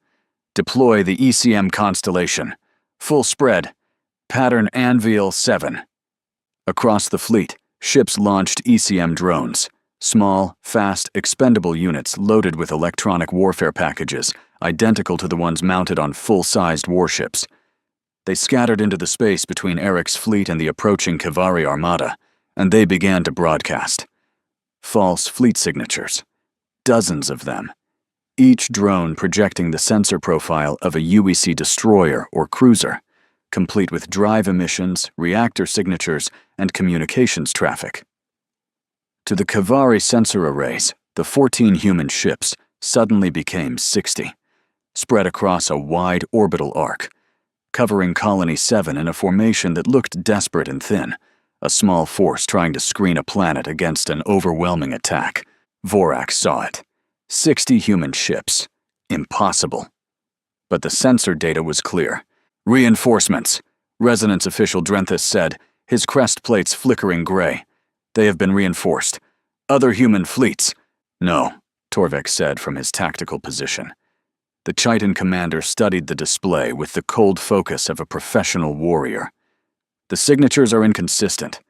Deploy the ECM constellation. Full spread. Pattern Anvil 7. Across the fleet, ships launched ECM drones. Small, fast, expendable units loaded with electronic warfare packages, identical to the ones mounted on full-sized warships. They scattered into the space between Eric's fleet and the approaching Kivari armada, and they began to broadcast. False fleet signatures, dozens of them, each drone projecting the sensor profile of a UEC destroyer or cruiser, complete with drive emissions, reactor signatures, and communications traffic. To the Kavari sensor arrays, the 14 human ships suddenly became 60, spread across a wide orbital arc, covering Colony 7 in a formation that looked desperate and thin, a small force trying to screen a planet against an overwhelming attack. Vorak saw it. 60 human ships. Impossible. But the sensor data was clear. Reinforcements, Resonance official Drenthus said, his crest plates flickering gray. They have been reinforced. Other human fleets. No, Torvik said from his tactical position. The Chiton commander studied the display with the cold focus of a professional warrior. The signatures are inconsistent.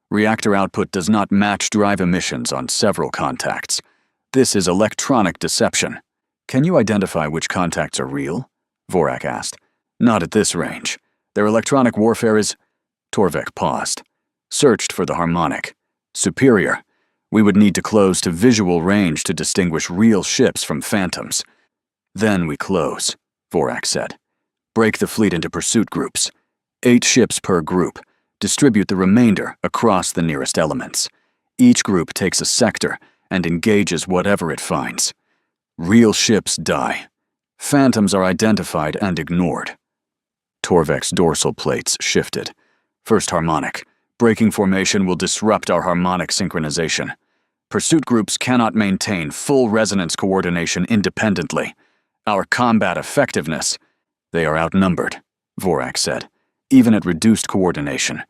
Reactor output does not match drive emissions on several contacts. This is electronic deception. Can you identify which contacts are real? Vorak asked. Not at this range. Their electronic warfare is... Torvik paused. Searched for the harmonic. Superior. We would need to close to visual range to distinguish real ships from phantoms. Then we close, Vorak said. Break the fleet into pursuit groups. 8 ships per group. Distribute the remainder across the nearest elements. Each group takes a sector and engages whatever it finds. Real ships die. Phantoms are identified and ignored. Torvik's dorsal plates shifted. First harmonic. Breaking formation will disrupt our harmonic synchronization. Pursuit groups cannot maintain full resonance coordination independently. Our combat effectiveness... They are outnumbered, Vorak said. Even at reduced coordination.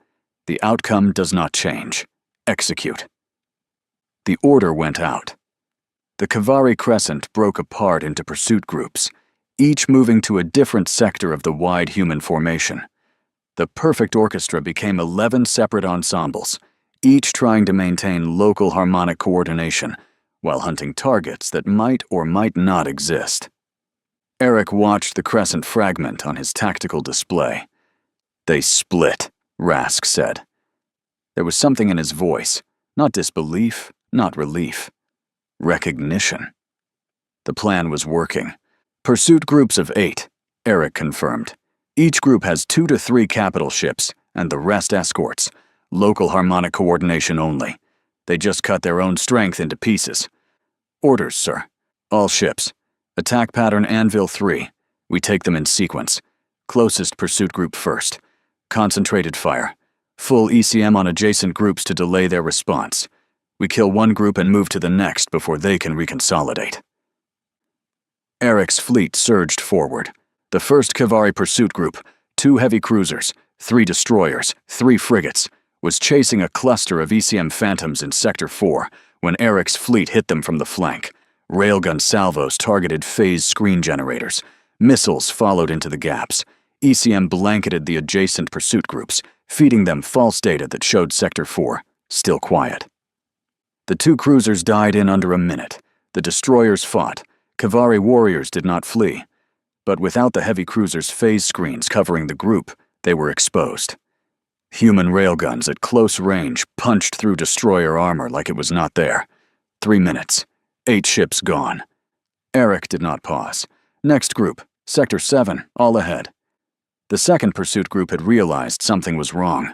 The outcome does not change. Execute. The order went out. The Kavari Crescent broke apart into pursuit groups, each moving to a different sector of the wide human formation. The perfect orchestra became 11 separate ensembles, each trying to maintain local harmonic coordination while hunting targets that might or might not exist. Eric watched the crescent fragment on his tactical display. They split, Rask said. There was something in his voice, not disbelief, not relief. Recognition. The plan was working. Pursuit groups of 8, Eric confirmed. Each group has 2 to 3 capital ships, and the rest escorts. Local harmonic coordination only. They just cut their own strength into pieces. Orders, sir. All ships. Attack pattern Anvil 3. We take them in sequence. Closest pursuit group first. Concentrated fire. Full ECM on adjacent groups to delay their response. We kill one group and move to the next before they can reconsolidate. Eric's fleet surged forward. The first Kavari pursuit group, 2 heavy cruisers, 3 destroyers, 3 frigates, was chasing a cluster of ECM Phantoms in Sector 4 when Eric's fleet hit them from the flank. Railgun salvos targeted phase screen generators. Missiles followed into the gaps. ECM blanketed the adjacent pursuit groups, feeding them false data that showed Sector 4 still quiet. The 2 cruisers died in under a minute. The destroyers fought. Kavari warriors did not flee. But without the heavy cruisers' phase screens covering the group, they were exposed. Human railguns at close range punched through destroyer armor like it was not there. 3 minutes. 8 ships gone. Eric did not pause. Next group, Sector 7, all ahead. The second pursuit group had realized something was wrong.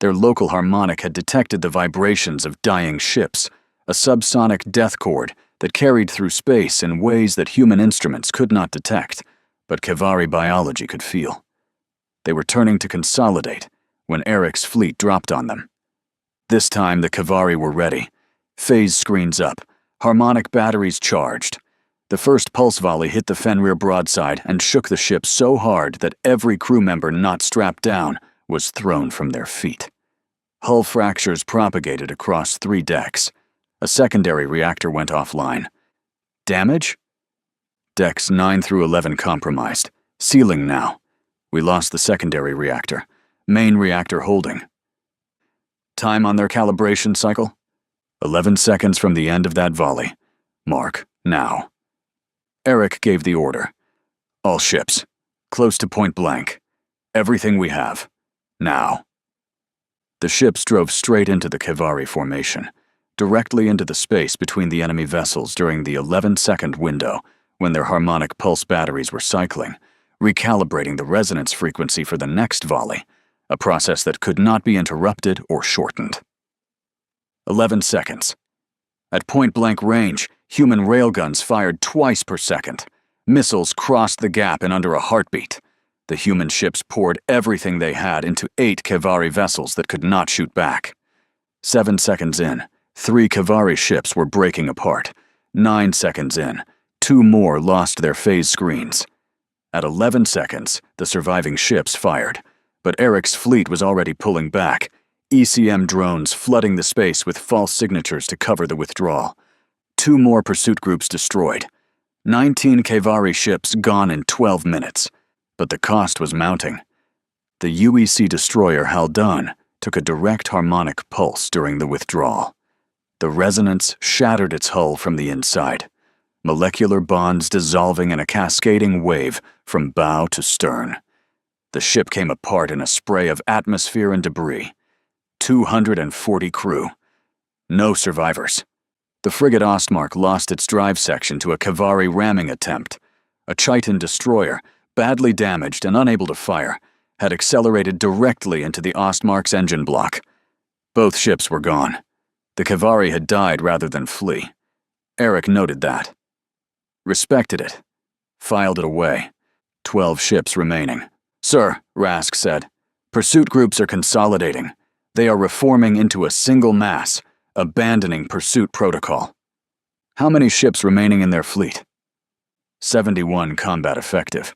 Their local harmonic had detected the vibrations of dying ships, a subsonic death chord that carried through space in ways that human instruments could not detect, but Kavari biology could feel. They were turning to consolidate when Eric's fleet dropped on them. This time the Kavari were ready. Phase screens up, harmonic batteries charged. The first pulse volley hit the Fenrir broadside and shook the ship so hard that every crew member not strapped down was thrown from their feet. Hull fractures propagated across 3 decks. A secondary reactor went offline. Damage? Decks 9 through 11 compromised. Sealing now. We lost the secondary reactor. Main reactor holding. Time on their calibration cycle? 11 seconds from the end of that volley. Mark, now. Eric gave the order. All ships. Close to point blank. Everything we have. Now. The ships drove straight into the Kavari formation. directly into the space between the enemy vessels during the 11-second window when their harmonic pulse batteries were cycling, recalibrating the resonance frequency for the next volley, a process that could not be interrupted or shortened. 11 seconds. At point-blank range, human railguns fired twice per second. Missiles crossed the gap in under a heartbeat. The human ships poured everything they had into 8 Kavari vessels that could not shoot back. 7 seconds in, 3 Kavari ships were breaking apart. 9 seconds in, 2 more lost their phase screens. At 11 seconds, the surviving ships fired, but Eric's fleet was already pulling back, ECM drones flooding the space with false signatures to cover the withdrawal. 2 more pursuit groups destroyed. 19 Kavari ships gone in 12 minutes. But the cost was mounting. The UEC destroyer Haldun took a direct harmonic pulse during the withdrawal. The resonance shattered its hull from the inside, molecular bonds dissolving in a cascading wave from bow to stern. The ship came apart in a spray of atmosphere and debris. 240 crew. No survivors. The frigate Ostmark lost its drive section to a Kavari ramming attempt. A Chiton destroyer, badly damaged and unable to fire, had accelerated directly into the Ostmark's engine block. Both ships were gone. The Kavari had died rather than flee. Eric noted that. Respected it. Filed it away. 12 ships remaining. "Sir," Rask said, "pursuit groups are consolidating. They are reforming into a single mass, abandoning pursuit protocol." How many ships remaining in their fleet? 71 combat effective,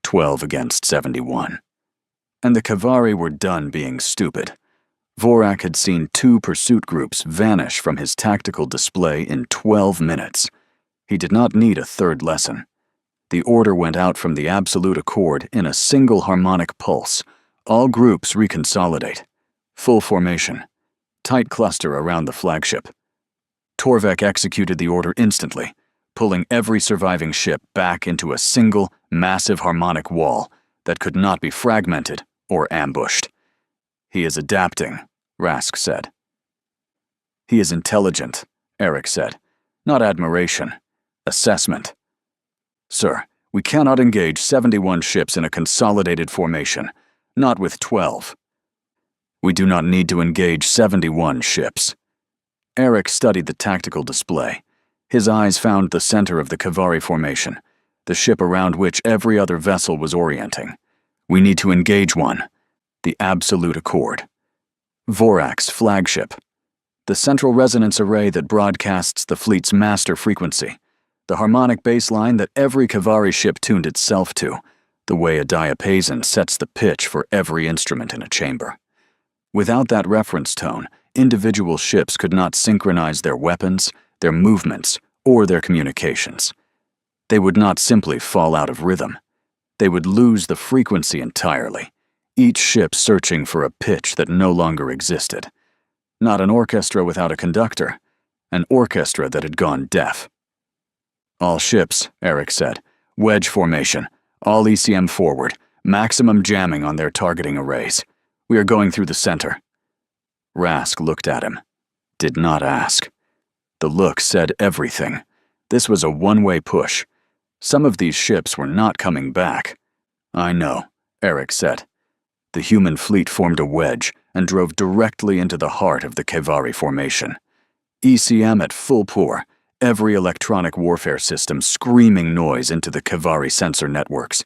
12 against 71. And the Kavari were done being stupid. Vorak had seen 2 pursuit groups vanish from his tactical display in 12 minutes. He did not need a third lesson. The order went out from the absolute accord in a single harmonic pulse. All groups reconsolidate. Full formation. Tight cluster around the flagship. Torvek executed the order instantly, pulling every surviving ship back into a single, massive harmonic wall that could not be fragmented or ambushed. "He is adapting," Rask said. "He is intelligent," Eric said. "Not admiration. Assessment." "Sir, we cannot engage 71 ships in a consolidated formation, not with 12. We do not need to engage 71 ships." Eric studied the tactical display. His eyes found the center of the Kavari formation, the ship around which every other vessel was orienting. "We need to engage one. The Absolute Accord. Vorak's flagship. The central resonance array that broadcasts the fleet's master frequency. The harmonic baseline that every Kavari ship tuned itself to, the way a diapason sets the pitch for every instrument in a chamber. Without that reference tone, individual ships could not synchronize their weapons, their movements, or their communications. They would not simply fall out of rhythm. They would lose the frequency entirely, each ship searching for a pitch that no longer existed. Not an orchestra without a conductor, an orchestra that had gone deaf. "All ships," Eric said. "Wedge formation. All ECM forward. Maximum jamming on their targeting arrays. We are going through the center." Rask looked at him. Did not ask. The look said everything. This was a one-way push. Some of these ships were not coming back. "I know," Eric said. The human fleet formed a wedge and drove directly into the heart of the Kavari formation. ECM at full pour, every electronic warfare system screaming noise into the Kavari sensor networks.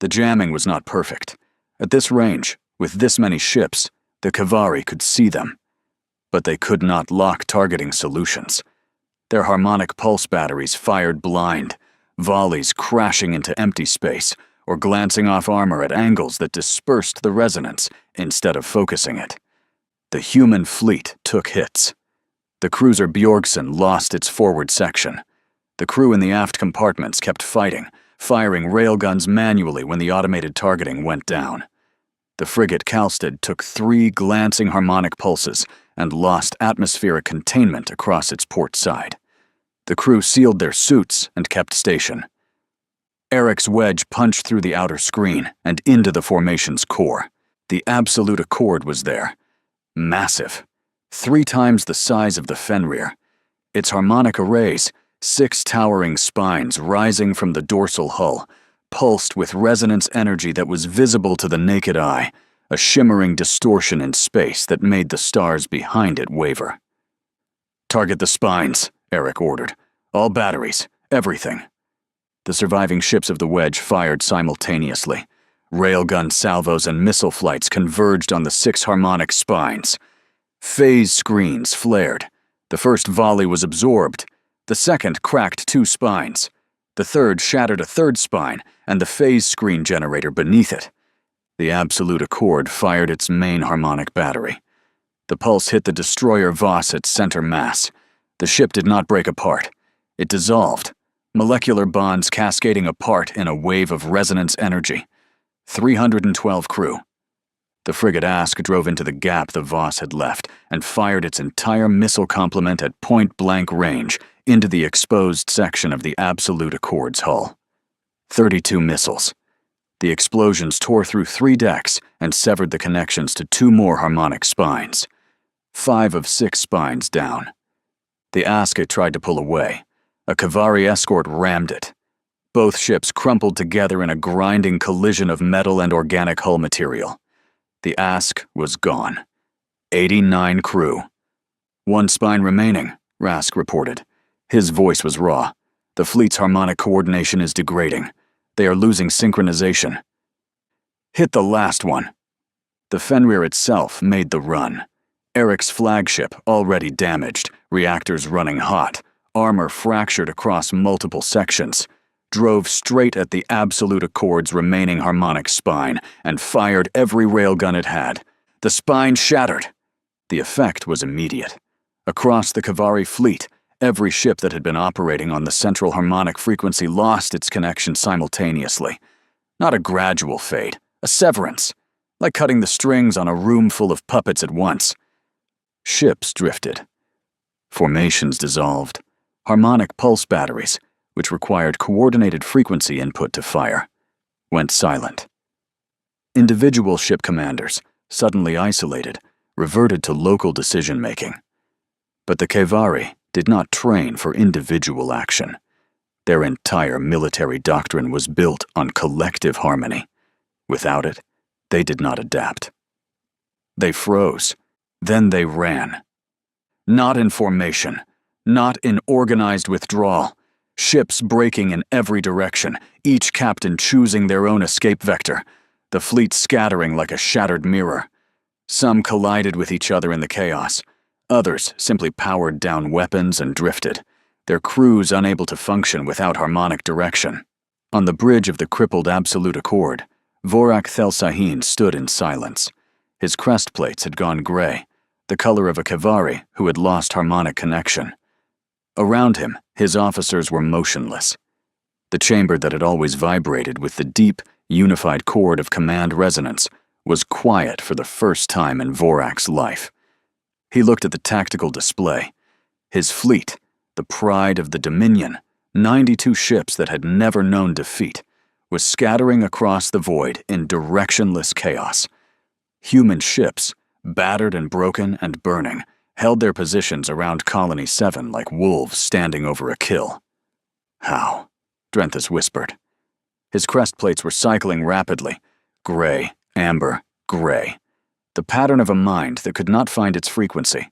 The jamming was not perfect. At this range, with this many ships, the Kavari could see them. But they could not lock targeting solutions. Their harmonic pulse batteries fired blind, volleys crashing into empty space, or glancing off armor at angles that dispersed the resonance instead of focusing it. The human fleet took hits. The cruiser Bjorgsen lost its forward section. The crew in the aft compartments kept fighting, firing railguns manually when the automated targeting went down. The frigate Kalstad took 3 glancing harmonic pulses and lost atmospheric containment across its port side. The crew sealed their suits and kept station. Eric's wedge punched through the outer screen and into the formation's core. The Absolute Accord was there. Massive. 3 times the size of the Fenrir. Its harmonic arrays, 6 towering spines rising from the dorsal hull, pulsed with resonance energy that was visible to the naked eye, a shimmering distortion in space that made the stars behind it waver. "Target the spines," Eric ordered. "All batteries, everything." The surviving ships of the Wedge fired simultaneously. Railgun salvos and missile flights converged on the 6 harmonic spines. Phase screens flared. The first volley was absorbed. The second cracked 2 spines. The third shattered a 3rd spine and the phase screen generator beneath it. The Absolute Accord fired its main harmonic battery. The pulse hit the destroyer Voss at center mass. The ship did not break apart. It dissolved, molecular bonds cascading apart in a wave of resonance energy. 312 crew. The frigate Ask drove into the gap the Voss had left and fired its entire missile complement at point-blank range into the exposed section of the Absolute Accord's hull. 32 missiles. The explosions tore through 3 decks and severed the connections to 2 more harmonic spines. 5 of 6 spines down. The Ask tried to pull away. A Kavari escort rammed it. Both ships crumpled together in a grinding collision of metal and organic hull material. The Ask was gone. 89 crew. 1 spine remaining, Rask reported. His voice was raw. The fleet's harmonic coordination is degrading. They are losing synchronization. Hit the last one. The Fenrir itself made the run. Eric's flagship, already damaged, reactors running hot, armor fractured across multiple sections, drove straight at the Absolute Accord's remaining harmonic spine and fired every railgun it had. The spine shattered. The effect was immediate. Across the Kavari fleet, every ship that had been operating on the central harmonic frequency lost its connection simultaneously. Not a gradual fade, a severance, like cutting the strings on a room full of puppets at once. Ships drifted. Formations dissolved. Harmonic pulse batteries, which required coordinated frequency input to fire, went silent. Individual ship commanders, suddenly isolated, reverted to local decision-making. But the Kavari did not train for individual action. Their entire military doctrine was built on collective harmony. Without it, they did not adapt. They froze. Then they ran. Not in formation, not in organized withdrawal. Ships breaking in every direction, each captain choosing their own escape vector, the fleet scattering like a shattered mirror. Some collided with each other in the chaos. Others simply powered down weapons and drifted, their crews unable to function without harmonic direction. On the bridge of the crippled Absolute Accord, Vorak Thelsahin stood in silence. His crest plates had gone gray, the color of a Kavari who had lost harmonic connection. Around him, his officers were motionless. The chamber that had always vibrated with the deep, unified chord of command resonance was quiet for the first time in Vorak's life. He looked at the tactical display. His fleet, the pride of the Dominion, 92 ships that had never known defeat, was scattering across the void in directionless chaos. Human ships, battered and broken and burning, held their positions around Colony 7 like wolves standing over a kill. "How?" Drenthus whispered. His crest plates were cycling rapidly. Gray, amber, gray. The pattern of a mind that could not find its frequency.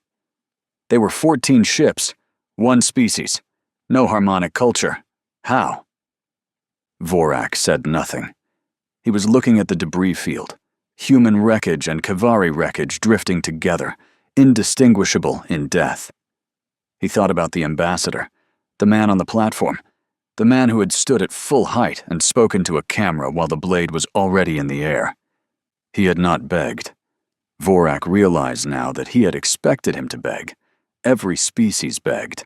They were 14 ships, 1 species, no harmonic culture. How? Vorak said nothing. He was looking at the debris field, human wreckage and Kavari wreckage drifting together, indistinguishable in death. He thought about the ambassador, the man on the platform, the man who had stood at full height and spoken to a camera while the blade was already in the air. He had not begged. Vorak realized now that he had expected him to beg. Every species begged.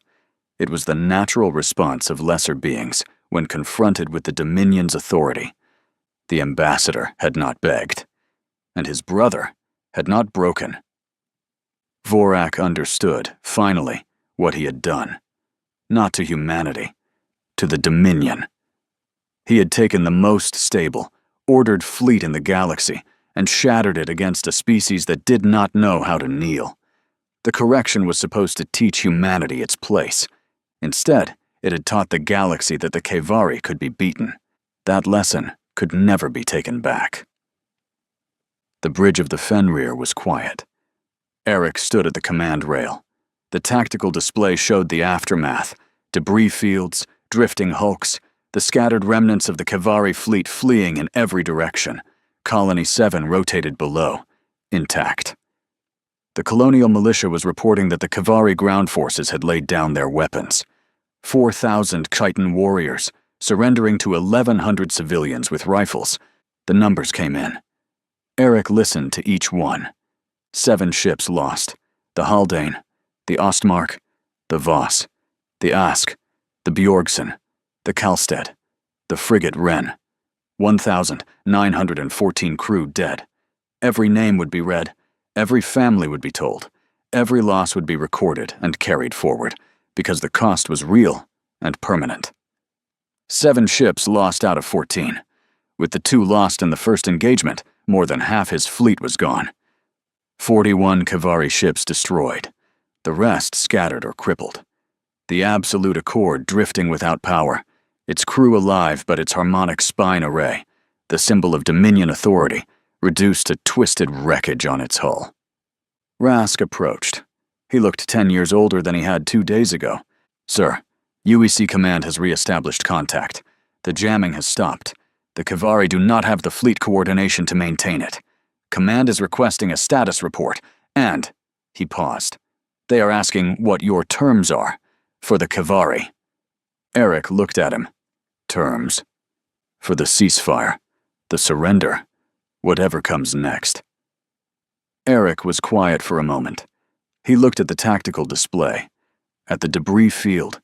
It was the natural response of lesser beings when confronted with the Dominion's authority. The ambassador had not begged, and his brother had not broken. Vorak understood, finally, what he had done. Not to humanity, to the Dominion. He had taken the most stable, ordered fleet in the galaxy and shattered it against a species that did not know how to kneel. The correction was supposed to teach humanity its place. Instead, it had taught the galaxy that the Kevari could be beaten. That lesson could never be taken back. The bridge of the Fenrir was quiet. Eric stood at the command rail. The tactical display showed the aftermath: debris fields, drifting hulks, the scattered remnants of the Kevari fleet fleeing in every direction. Colony 7 rotated below, intact. The colonial militia was reporting that the Kevari ground forces had laid down their weapons. 4,000 Chiton warriors, surrendering to 1,100 civilians with rifles. The numbers came in. Eric listened to each one. 7 ships lost: the Haldane, the Ostmark, the Voss, the Ask, the Bjorgsen, the Kalstead, the frigate Wren. 1,914 crew dead. Every name would be read, every family would be told, every loss would be recorded and carried forward, because the cost was real and permanent. 7 ships lost out of 14. With the 2 lost in the first engagement, more than half his fleet was gone. 41 Kevari ships destroyed, the rest scattered or crippled. The Absolute Accord drifting without power, its crew alive but its harmonic spine array, the symbol of Dominion authority, reduced to twisted wreckage on its hull. Rask approached. He looked 10 years older than he had 2 days ago. "Sir, UEC Command has re-established contact. The jamming has stopped. The Kevari do not have the fleet coordination to maintain it. Command is requesting a status report, and," he paused, "they are asking what your terms are for the Kevari." Eric looked at him. "Terms? For the ceasefire, the surrender, whatever comes next." Eric was quiet for a moment. He looked at the tactical display, at the debris field,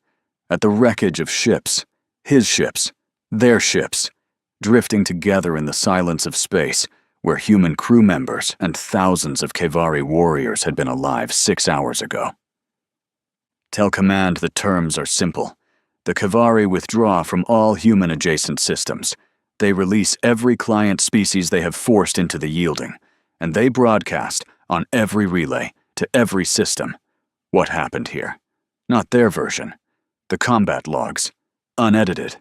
at the wreckage of ships, his ships, their ships, drifting together in the silence of space, where human crew members and thousands of Kevari warriors had been alive 6 hours ago. "Tell Command the terms are simple. The Kevari withdraw from all human-adjacent systems. They release every client species they have forced into the yielding, and they broadcast, on every relay, to every system, what happened here. Not their version. The combat logs, unedited.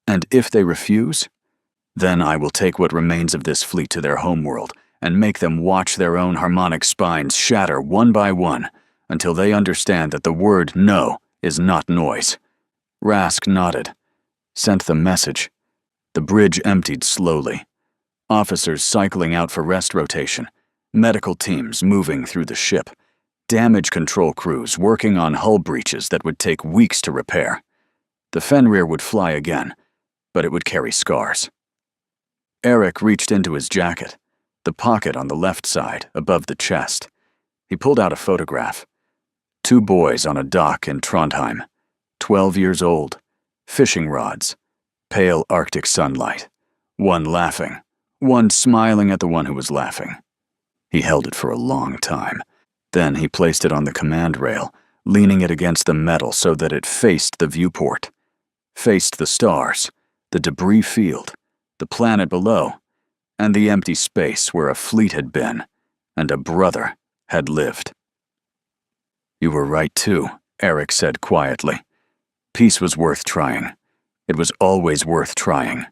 And if they refuse, then I will take what remains of this fleet to their homeworld and make them watch their own harmonic spines shatter one by one until they understand that the word no is not noise." Rask nodded, sent the message. The bridge emptied slowly. Officers cycling out for rest rotation, medical teams moving through the ship, damage control crews working on hull breaches that would take weeks to repair. The Fenrir would fly again, but it would carry scars. Eric reached into his jacket, the pocket on the left side, above the chest. He pulled out a photograph. 2 boys on a dock in Trondheim, 12 years old, fishing rods, pale Arctic sunlight, one laughing, one smiling at the one who was laughing. He held it for a long time. Then he placed it on the command rail, leaning it against the metal so that it faced the viewport, faced the stars, the debris field, the planet below, and the empty space where a fleet had been and a brother had lived. "You were right too," Eric said quietly. "Peace was worth trying. It was always worth trying."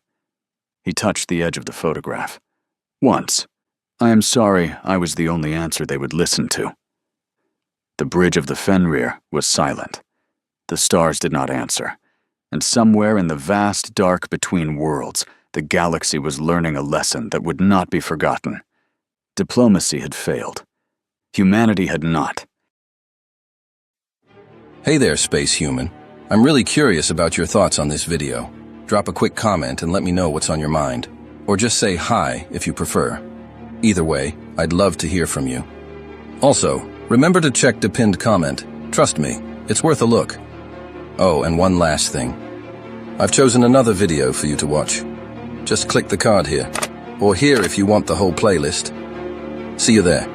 He touched the edge of the photograph. "Once. I am sorry I was the only answer they would listen to." The bridge of the Fenrir was silent. The stars did not answer, and somewhere in the vast dark between worlds, the galaxy was learning a lesson that would not be forgotten. Diplomacy had failed. Humanity had not. Hey there, space human. I'm really curious about your thoughts on this video. Drop a quick comment and let me know what's on your mind. Or just say hi if you prefer. Either way, I'd love to hear from you. Also, remember to check the pinned comment. Trust me, it's worth a look. Oh, and one last thing. I've chosen another video for you to watch. Just click the card here, or here if you want the whole playlist. See you there.